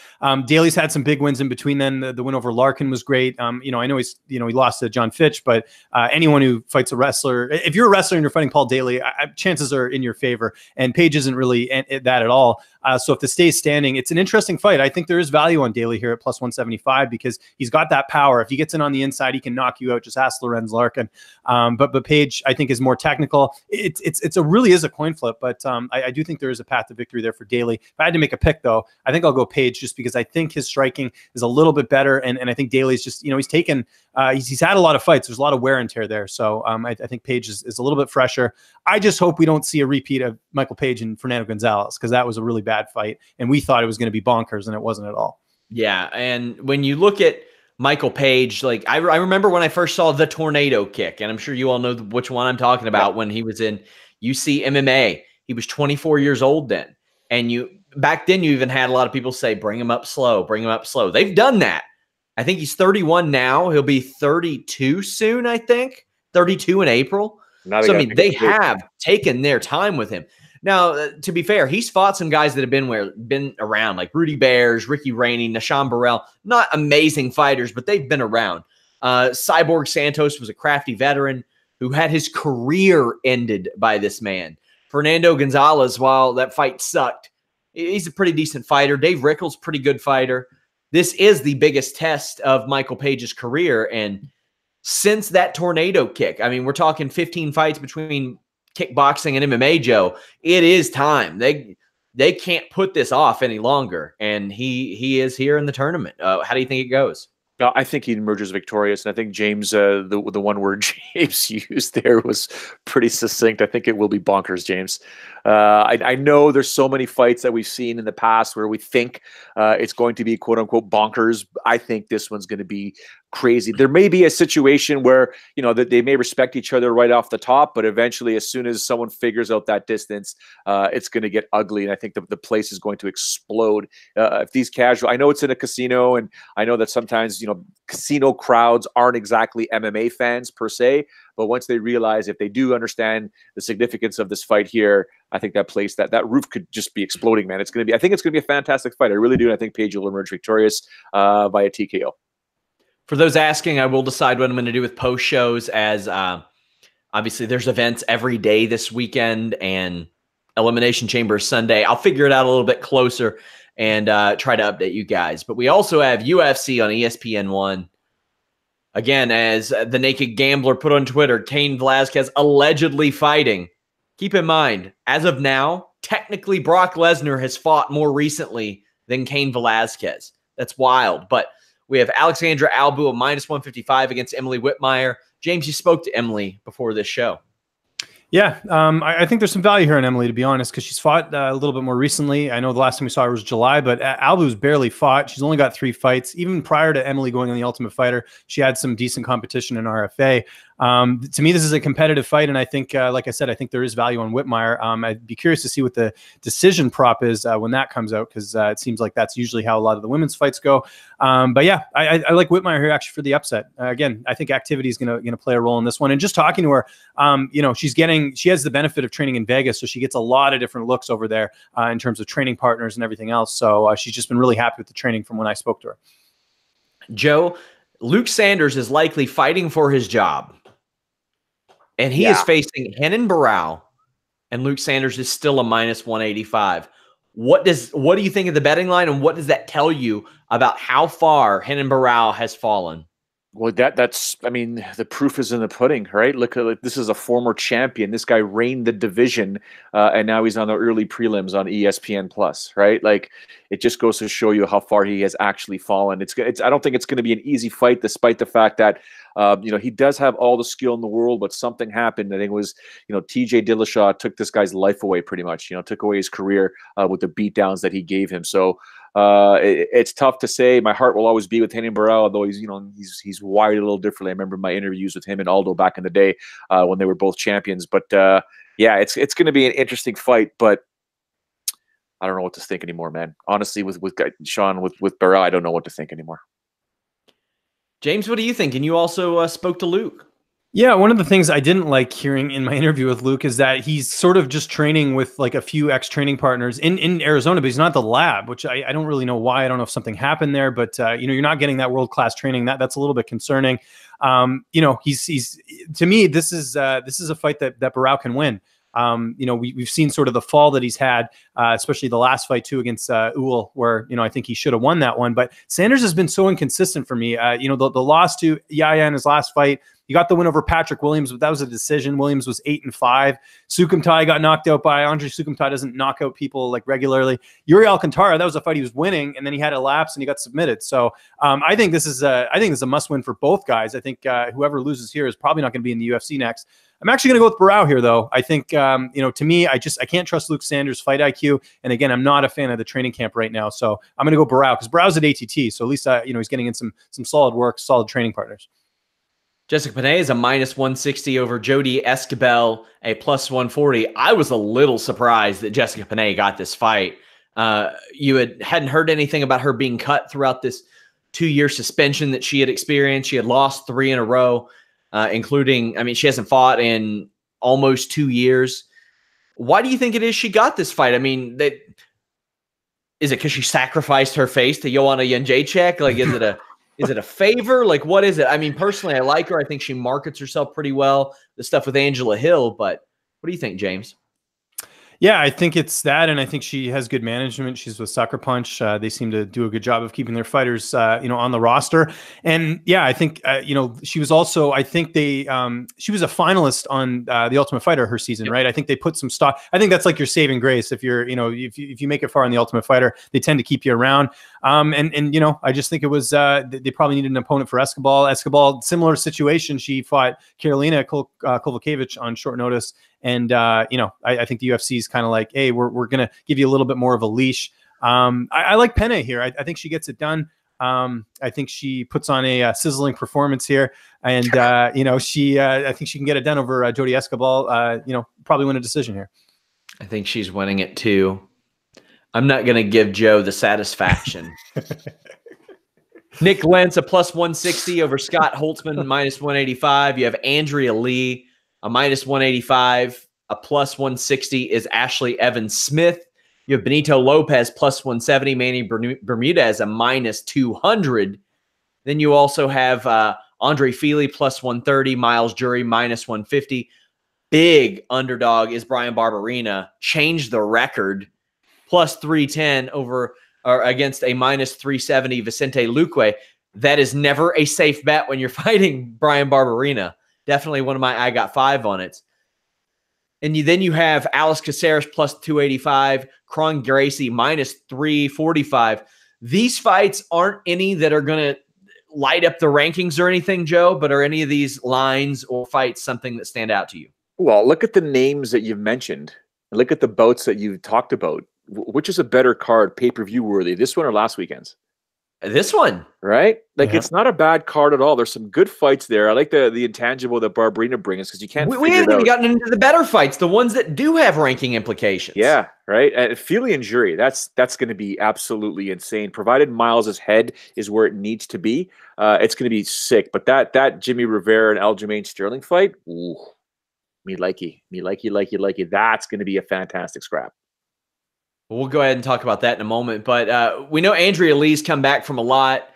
Daley's had some big wins in between. Then the win over Larkin was great. I know he lost to John Fitch, but anyone who fights a wrestler, if you're a wrestler and you're fighting Paul Daley, chances are in your favor. And Paige isn't really that at all. So if this stays standing, it's an interesting fight. I think there is value on Daley here at +175 because he's got that power. If he gets in on the inside, he can knock you out. Just ask Lorenz Larkin. But Paige, I think, is more technical. It really is a coin flip, but I do think there is a path to victory there for Daley. If I had to make a pick, though, I think I'll go Paige just because I think his striking is a little bit better, and I think Daley's just, he's taken, he's had a lot of fights. There's a lot of wear and tear there, so I think Paige is a little bit fresher. I just hope we don't see a repeat of Michael Paige and Fernando Gonzalez because that was a really bad fight, and we thought it was going to be bonkers, and it wasn't at all. Yeah, and when you look at Michael Paige, like I remember when I first saw the tornado kick, and I'm sure you all know which one I'm talking about, when he was in UC MMA. He was 24 years old then. And back then you even had a lot of people say, bring him up slow, bring him up slow. They've done that. I think he's 31 now. He'll be 32 soon, I think. 32 in April. So, I mean, they have taken their time with him. Now, to be fair, he's fought some guys that have been around, like Rudy Bears, Ricky Rainey, Nashawn Burrell. Not amazing fighters, but they've been around. Cyborg Santos was a crafty veteran who had his career ended by this man. Fernando Gonzalez, while that fight sucked, he's a pretty decent fighter. Dave Rickles, pretty good fighter. This is the biggest test of Michael Page's career. And since that tornado kick, I mean, we're talking 15 fights between kickboxing and MMA, Joe. It is time. They can't put this off any longer. And he is here in the tournament. How do you think it goes? I think he emerges victorious, and I think James, the one word James used there was pretty succinct. I think it will be bonkers, James. I know there's so many fights that we've seen in the past where we think it's going to be quote unquote bonkers. I think this one's going to be crazy. There may be a situation where, that they may respect each other right off the top, but eventually, as soon as someone figures out that distance, it's going to get ugly. And I think the place is going to explode. If these casual, I know it's in a casino, and I know that sometimes, casino crowds aren't exactly MMA fans per se, but once they realize, if they do understand the significance of this fight here, I think that place, that roof could just be exploding, man. I think it's going to be a fantastic fight. I really do. And I think Paige will emerge victorious via TKO. For those asking, I will decide what I'm going to do with post shows, as obviously there's events every day this weekend and Elimination Chamber Sunday. I'll figure it out a little bit closer and try to update you guys. But we also have UFC on ESPN1. Again, as the Naked Gambler put on Twitter, Cain Velasquez allegedly fighting. Keep in mind, as of now, technically Brock Lesnar has fought more recently than Cain Velasquez. That's wild. But we have Alexandra Albu at -155 against Emily Whitmire. James, you spoke to Emily before this show. Yeah, I think there's some value here in Emily, to be honest, because she's fought a little bit more recently. I know the last time we saw her was July, but Alvey's barely fought. She's only got 3 fights. Even prior to Emily going on the Ultimate Fighter, she had some decent competition in RFA. To me, this is a competitive fight, and I think, like I said, I think there is value on Whitmire. I'd be curious to see what the decision prop is when that comes out, because it seems like that's usually how a lot of the women's fights go. But yeah, I like Whitmire here actually for the upset. Again, I think activity is going to play a role in this one. And just talking to her, you know, she has the benefit of training in Vegas, so she gets a lot of different looks over there in terms of training partners and everything else. So she's just been really happy with the training from when I spoke to her. Joe, Luke Sanders is likely fighting for his job. And he is facing Renan Barão, and Luke Sanders is still a -185. What do you think of the betting line, and what does that tell you about how far Renan Barão has fallen? Well, that's I mean, the proof is in the pudding, right? Look, this is a former champion. This guy reigned the division, and now he's on the early prelims on ESPN Plus, right? Like, it just goes to show you how far he has actually fallen. I don't think it's going to be an easy fight, despite the fact that you know, he does have all the skill in the world, but something happened. I think it was, you know, TJ Dillashaw took this guy's life away, pretty much. You know, took away his career with the beatdowns that he gave him. So it's tough to say. My heart will always be with Renan Barão, although he's wired a little differently. I remember my interviews with him and Aldo back in the day when they were both champions. But yeah, it's going to be an interesting fight, but I don't know what to think anymore, man. Honestly, with Sean, with Burrell, I don't know what to think anymore. James, what do you think? And you also spoke to Luke. Yeah, one of the things I didn't like hearing in my interview with Luke is that he's sort of just training with like a few ex-training partners in Arizona, but he's not at the lab, which I don't really know why. I don't know if something happened there, but you know, you're not getting that world-class training. That's a little bit concerning. You know, he's to me, this is a fight that Burrell can win. You know, we've seen sort of the fall that he's had, especially the last fight too against Uhl, where, you know, I think he should have won that one. But Sanders has been so inconsistent for me. You know, the loss to Yaya in his last fight, he got the win over Patrick Williams, but that was a decision. Williams was 8-5. Sukumtai got knocked out by Andre Sukumtai. Doesn't knock out people like regularly. Yuri Alcantara, that was a fight he was winning, and then he had a lapse and he got submitted. So I think this is a must win for both guys. I think whoever loses here is probably not going to be in the UFC next. I'm actually going to go with Burrell here, though. I think, you know, to me, I can't trust Luke Sanders' fight IQ. And again, I'm not a fan of the training camp right now. So I'm going to go Burrell because Burrell's at ATT. So at least, you know, he's getting in some solid work, solid training partners. Jessica Penne is a -160 over Jodie Esquibel, a +140. I was a little surprised that Jessica Penne got this fight. You hadn't heard anything about her being cut throughout this 2-year suspension that she had experienced. She had lost 3 in a row. Including, I mean, she hasn't fought in almost 2 years. Why do you think it is she got this fight? I mean, is it because she sacrificed her face to Joanna Jędrzejczyk? Like, is it a favor? Like, what is it? I mean, personally, I like her. I think she markets herself pretty well. The stuff with Angela Hill, but what do you think, James? Yeah, I think it's that, and I think she has good management. She's with Sucker Punch. They seem to do a good job of keeping their fighters, you know, on the roster. And yeah, I think, you know, she was also, I think she was a finalist on the Ultimate Fighter her season, right? I think they put some stock. I think that's like your saving grace. If you're, you know, if you make it far in the Ultimate Fighter, they tend to keep you around. And you know, I just think it was they probably needed an opponent for Esquibel. Esquibel, similar situation. She fought Karolina Kowalkiewicz on short notice. And, you know, I think the UFC is kind of like, hey, we're going to give you a little bit more of a leash. I like Penne here. I think she gets it done. I think she puts on a sizzling performance here. And, you know, I think she can get it done over Jodie Esquibel, you know, probably win a decision here. I think she's winning it too. I'm not going to give Joe the satisfaction. Nick Lentz, a +160 over Scott Holtzman, -185. You have Andrea Lee, a -185. A +160 is Ashley Evans Smith. You have Benito Lopez +170. Manny Bermudez a -200. Then you also have Andre Feely +130. Miles Jury -150. Big underdog is Brian Barberena. Changed the record. +310 over or against a -370 Vicente Luque. That is never a safe bet when you're fighting Brian Barberena. Definitely one of my I got 5 on it. And then you have Alice Caceres +285, Kron Gracie -345. These fights aren't any that are going to light up the rankings or anything, Joe, but are any of these lines or fights something that stand out to you? Well, look at the names that you've mentioned. Look at the bouts that you've talked about. Which is a better card, pay-per-view worthy, this one or last weekend's? This one, right? Like, Yeah. it's not a bad card at all. There's some good fights there. I like the intangible that Barberena brings because you can't we figure haven't it even out. gotten into the better fights, the ones that do have ranking implications. Yeah, right. And Feely and Jury, that's going to be absolutely insane. Provided Miles's head is where it needs to be, it's going to be sick. But that Jimmy Rivera and Aljamain Sterling fight, ooh, me likey. That's going to be a fantastic scrap. We'll go ahead and talk about that in a moment. But we know Andrea Lee's come back from a lot.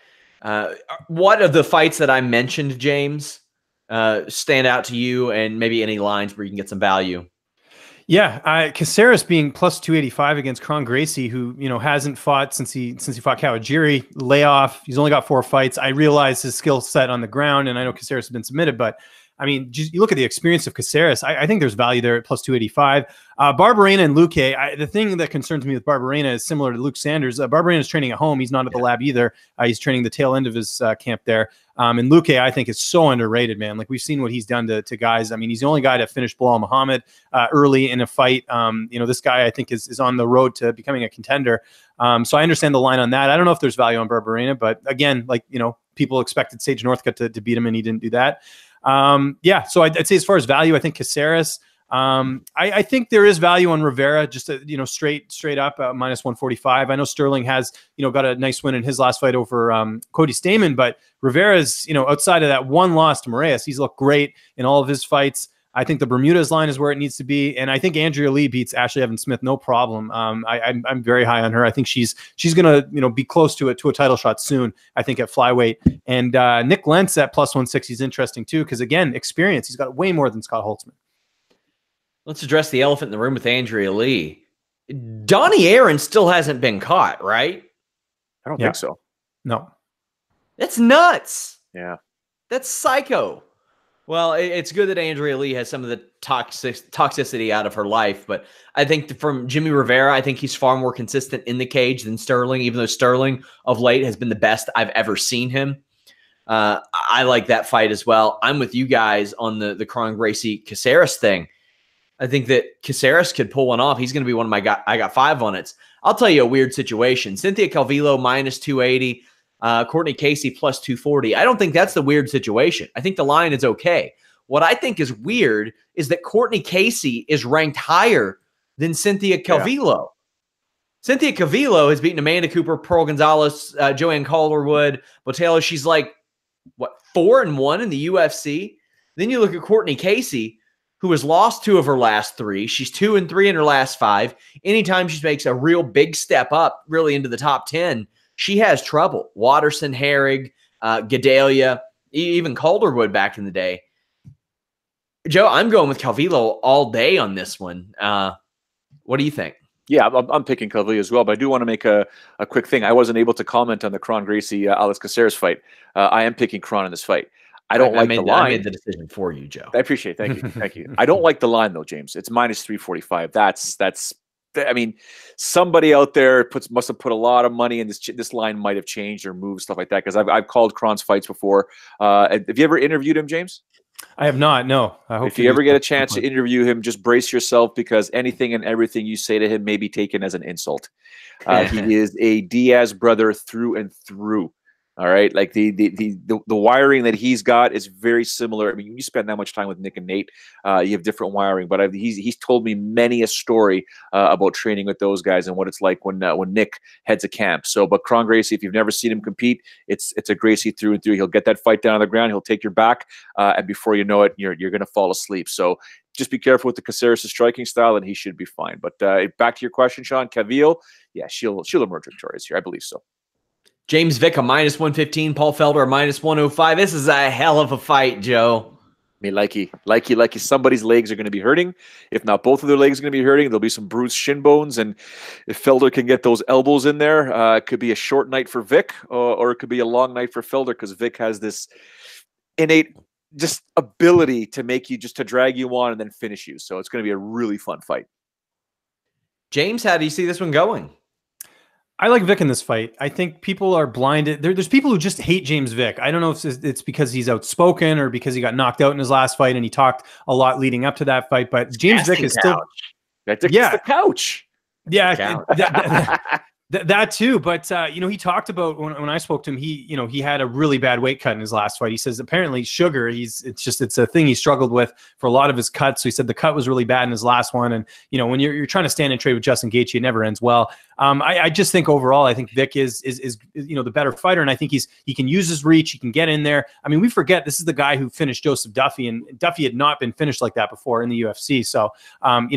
What of the fights that I mentioned, James, stand out to you, and maybe any lines where you can get some value? Yeah, Caceres being plus 285 against Kron Gracie, who hasn't fought since he fought Kawajiri. Layoff. He's only got 4 fights. I realize his skill set on the ground, and I know Caceres has been submitted, but I mean, just, you look at the experience of Caceres. I think there's value there at plus 285. Barberena and Luque. The thing that concerns me with Barberena is similar to Luke Sanders. Barberena is training at home. He's not at the lab either. He's training the tail end of his camp there. And Luque, I think, is so underrated, man. Like, we've seen what he's done to guys. I mean, he's the only guy to finish Bilal Muhammad early in a fight. This guy, I think, is on the road to becoming a contender. So I understand the line on that. I don't know if there's value on Barberena, but again, people expected Sage Northcutt to beat him, and he didn't do that. So I'd say as far as value, I think Caceres. I think there is value on Rivera, just straight up minus 145. I know Sterling has got a nice win in his last fight over Cody Stamann, but Rivera's outside of that one loss to Moraes, he's looked great in all of his fights. I think the Bermudez line is where it needs to be, and I think Andrea Lee beats Ashley Evans Smith no problem. I'm very high on her. I think she's gonna be close to a title shot soon. I think at flyweight, and Nick Lentz at plus 160 is interesting too, because again, experience. He's got way more than Scott Holtzman. Let's address the elephant in the room with Andrea Lee. Donnie Aaron still hasn't been caught, right? I don't think so. No, that's nuts. Yeah, that's psycho. Well, it's good that Andrea Lee has some of the toxicity out of her life, but I think from Jimmy Rivera, I think he's far more consistent in the cage than Sterling, even though Sterling of late has been the best I've ever seen him. I like that fight as well. I'm with you guys on the Kron Gracie Caceres thing. I think that Caceres could pull one off. He's going to be one of my I got 5 on it. I'll tell you a weird situation. Cynthia Calvillo minus 280. Courtney Casey plus 240. I don't think that's the weird situation. I think the line is okay. What I think is weird is that Courtney Casey is ranked higher than Cynthia Calvillo. Yeah. Cynthia Calvillo has beaten Amanda Cooper, Pearl Gonzalez, Joanne Calderwood, Botello. She's like, 4-1 in the UFC? Then you look at Courtney Casey, who has lost 2 of her last 3. She's 2-3 in her last 5. Anytime she makes a real big step up, really into the top 10, she has trouble. Watterson, Herrig, Gedalia, even Calderwood back in the day. Joe, I'm going with Calvillo all day on this one. What do you think? Yeah, I'm picking Calvillo as well, but I do want to make a quick thing. I wasn't able to comment on the Kron Gracie Alex Caceres fight. I am picking Kron in this fight. I like the line. I made the decision for you, Joe. I appreciate it. Thank you. Thank you. I don't like the line, though, James. It's minus 345. I mean, somebody out there must have put a lot of money in this. This line might have changed or moved, stuff like that, because I've called Kron's fights before. Have you ever interviewed him, James? I have not. No. I hope if you ever get a chance to interview him, just brace yourself, because anything and everything you say to him may be taken as an insult. He is a Diaz brother through and through. All right, like the wiring that he's got is very similar. I mean, you spend that much time with Nick and Nate, you have different wiring. But he's told me many a story about training with those guys and what it's like when Nick heads a camp. So, but Kron Gracie, if you've never seen him compete, it's a Gracie through and through. He'll get that fight down on the ground. He'll take your back, and before you know it, you're going to fall asleep. So just be careful with the Caceres' striking style, and he should be fine. But back to your question, Sean, Calvillo, yeah, she'll emerge victorious here. I believe so. James Vick a minus 115, Paul Felder a minus 105. This is a hell of a fight, Joe. I mean, likey, somebody's legs are going to be hurting. If not both of their legs are going to be hurting, there'll be some bruised shin bones. And if Felder can get those elbows in there, it could be a short night for Vick, or it could be a long night for Felder, because Vick has this innate just ability to make you, just to drag you on and then finish you. So it's going to be a really fun fight. James, how do you see this one going? I like Vick in this fight. I think people are blinded. There's people who just hate James Vick. I don't know if it's because he's outspoken or because he got knocked out in his last fight and he talked a lot leading up to that fight. But James Vick is still that's the couch. Yeah, that too. But he talked about when I spoke to him, he had a really bad weight cut in his last fight. He says apparently sugar, it's a thing he struggled with for a lot of his cuts. So he said the cut was really bad in his last one. And when you're trying to stand and trade with Justin Gaethje, it never ends well. I just think overall, I think Vick is the better fighter, and I think he can use his reach. He can get in there. I mean, we forget this is the guy who finished Joseph Duffy, and Duffy had not been finished like that before in the UFC. So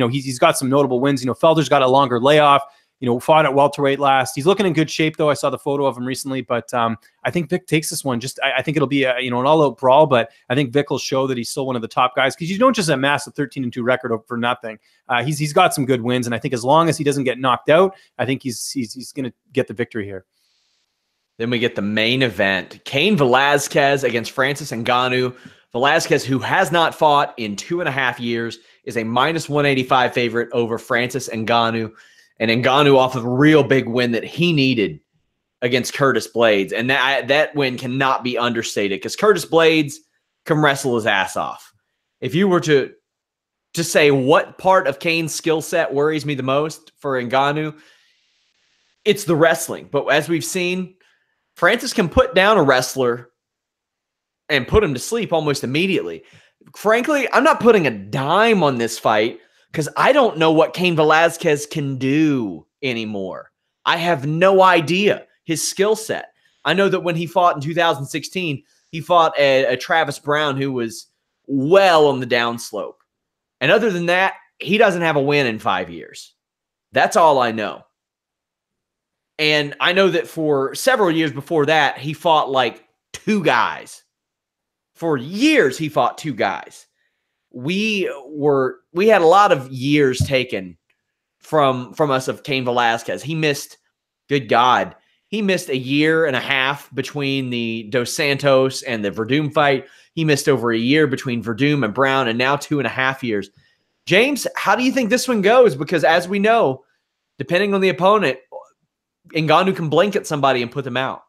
he's got some notable wins. Felder's got a longer layoff. Fought at welterweight last. He's looking in good shape, though. I saw the photo of him recently, but I think Vick takes this one. I think it'll be an all-out brawl, but I think Vick will show that he's still one of the top guys because you don't just amass a 13-2 record for nothing. He's got some good wins, and I think as long as he doesn't get knocked out, I think he's going to get the victory here. Then we get the main event: Cain Velasquez against Francis Ngannou. Velasquez, who has not fought in 2.5 years, is a -185 favorite over Francis Ngannou. And Ngannou off of a real big win that he needed against Curtis Blades. And that win cannot be understated because Curtis Blades can wrestle his ass off. If you were to say what part of Cain's skill set worries me the most for Ngannou, it's the wrestling. But as we've seen, Francis can put down a wrestler and put him to sleep almost immediately. Frankly, I'm not putting a dime on this fight because I don't know what Cain Velasquez can do anymore. I have no idea his skill set. I know that when he fought in 2016, he fought a Travis Brown who was well on the downslope. And other than that, he doesn't have a win in 5 years. That's all I know. And I know that for several years before that, he fought like 2 guys. For years, he fought 2 guys. We had a lot of years taken from us of Cain Velasquez. He missed, good God, he missed 1.5 years between the Dos Santos and the Verdum fight. He missed over 1 year between Verdum and Brown, and now 2.5 years. James, how do you think this one goes? Because as we know, depending on the opponent, Ngannou can blink at somebody and put them out.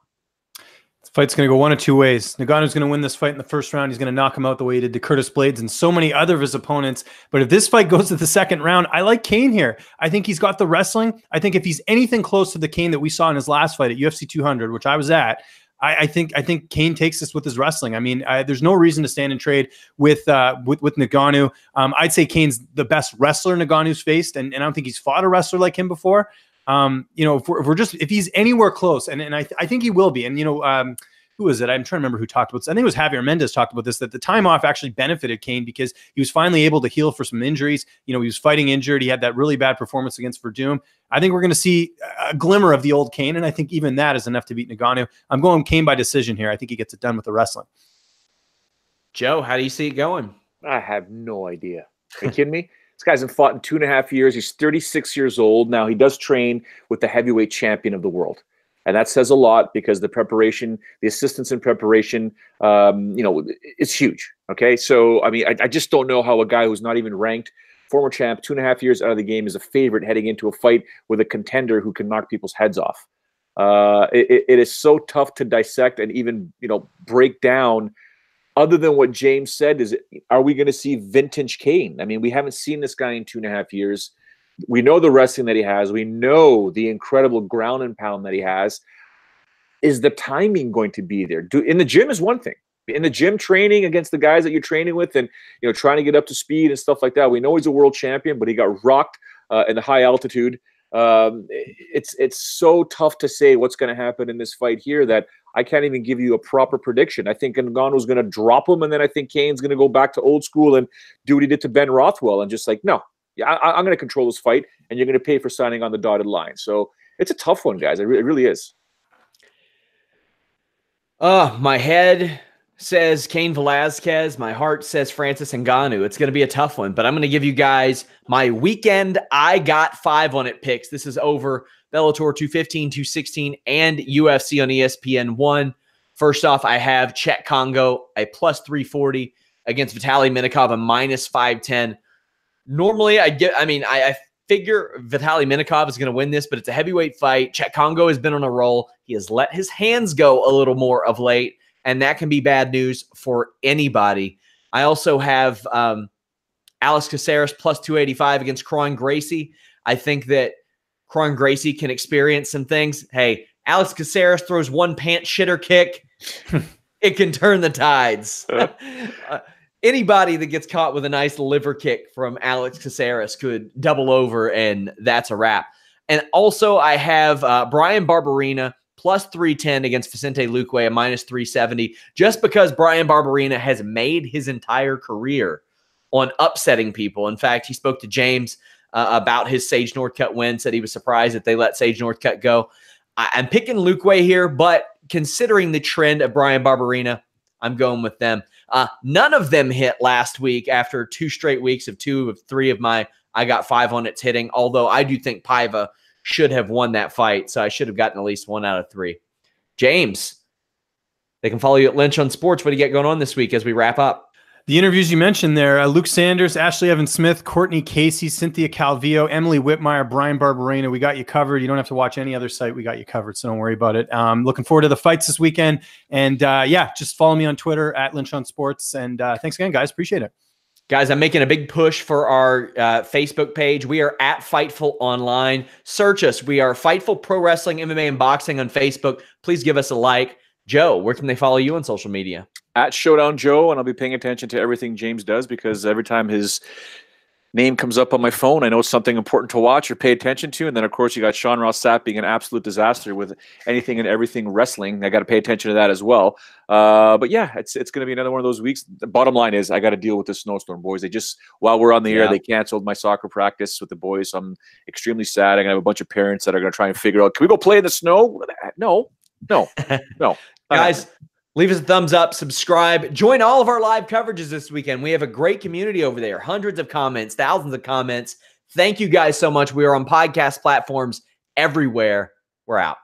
Fight's going to go one of 2 ways. Ngannou's going to win this fight in the first round. He's going to knock him out the way he did to Curtis Blades and so many other of his opponents. But if this fight goes to the second round, I like Cain here. I think he's got the wrestling. I think if he's anything close to the Cain that we saw in his last fight at UFC 200, which I was at, I think Cain takes this with his wrestling. I mean, there's no reason to stand and trade with Ngannou. I'd say Cain's the best wrestler Ngannou's faced, and I don't think he's fought a wrestler like him before. If he's anywhere close, and I think he will be, and who is it? I'm trying to remember who talked about this. I think it was Javier Mendez talked about this, that the time off actually benefited Cain because he was finally able to heal for some injuries. He was fighting injured. He had that really bad performance against Verdum. I think we're going to see a glimmer of the old Cain, and I think even that is enough to beat Ngannou. I'm going Cain by decision here. I think he gets it done with the wrestling. Joe, how do you see it going? I have no idea. Are you kidding me? This guy hasn't fought in 2.5 years. He's 36 years old. Now he does train with the heavyweight champion of the world. And that says a lot because the preparation, the assistance in preparation, it's huge. Okay. So, I mean, I just don't know how a guy who's not even ranked, former champ, 2.5 years out of the game, is a favorite heading into a fight with a contender who can knock people's heads off. It is so tough to dissect and even, break down. Other than what James said, are we going to see vintage Cain? I mean, we haven't seen this guy in 2.5 years. We know the wrestling that he has. We know the incredible ground and pound that he has. Is the timing going to be there? In the gym is one thing. In the gym training against the guys that you're training with and trying to get up to speed and stuff like that. We know he's a world champion, but he got rocked in the high altitude. It's so tough to say what's going to happen in this fight here that I can't even give you a proper prediction. I think Ngannou's going to drop him, and then I think Cain's going to go back to old school and do what he did to Ben Rothwell and just no. Yeah, I'm going to control this fight, and you're going to pay for signing on the dotted line. So it's a tough one, guys. It really is. My head says Cain Velasquez. My heart says Francis Ngannou. It's going to be a tough one, but I'm going to give you guys my weekend I got 5 on it picks. This is over Bellator 215, 216, and UFC on ESPN 1. First off, I have Chet Congo, a +340 against Vitaly Minikov, a -510. Normally, I figure Vitaly Minakov is going to win this, but it's a heavyweight fight. Chet Congo has been on a roll. He has let his hands go a little more of late, and that can be bad news for anybody. I also have Alex Caceres plus 285 against Kron Gracie. I think that Kron Gracie can experience some things. Hey, Alex Caceres throws one pant shitter kick. It can turn the tides. Anybody that gets caught with a nice liver kick from Alex Caceres could double over, and that's a wrap. And also I have Brian Barberena plus 310 against Vicente Luque, a minus 370, just because Brian Barberena has made his entire career on upsetting people. In fact, he spoke to James about his Sage Northcutt win, said he was surprised that they let Sage Northcutt go. I'm picking Luque here, but considering the trend of Brian Barberena, I'm going with them. None of them hit last week after 2 straight weeks of 2 of 3 of my I got 5 on its hitting, although I do think Paiva should have won that fight, so I should have gotten at least 1 out of 3. James, they can follow you at Lynch on Sports. What do you get going on this week as we wrap up? The interviews you mentioned there, Luke Sanders, Ashley Evans-Smith, Courtney Casey, Cynthia Calvillo, Emily Whitmire, Brian Barberena. We got you covered. You don't have to watch any other site. We got you covered, so don't worry about it. Looking forward to the fights this weekend. And yeah, just follow me on Twitter at Lynch on Sports. And thanks again, guys. Appreciate it. Guys, I'm making a big push for our Facebook page. We are at Fightful Online. Search us. We are Fightful Pro Wrestling, MMA, and Boxing on Facebook. Please give us a like. Joe, where can they follow you on social media? At Showdown Joe, and I'll be paying attention to everything James does, because every time his name comes up on my phone, I know it's something important to watch or pay attention to. And then, of course, you got Ross Sapp being an absolute disaster with anything and everything wrestling. I got to pay attention to that as well. But yeah, it's going to be another one of those weeks. The bottom line is I got to deal with the snowstorm, boys. They just, while we're on the air, they canceled my soccer practice with the boys. So I'm extremely sad. I'm going to have a bunch of parents that are going to try and figure out, can we go play in the snow? No. Guys, leave us a thumbs up, subscribe, join all of our live coverages this weekend. We have a great community over there, hundreds of comments, thousands of comments. Thank you guys so much. We are on podcast platforms everywhere. We're out.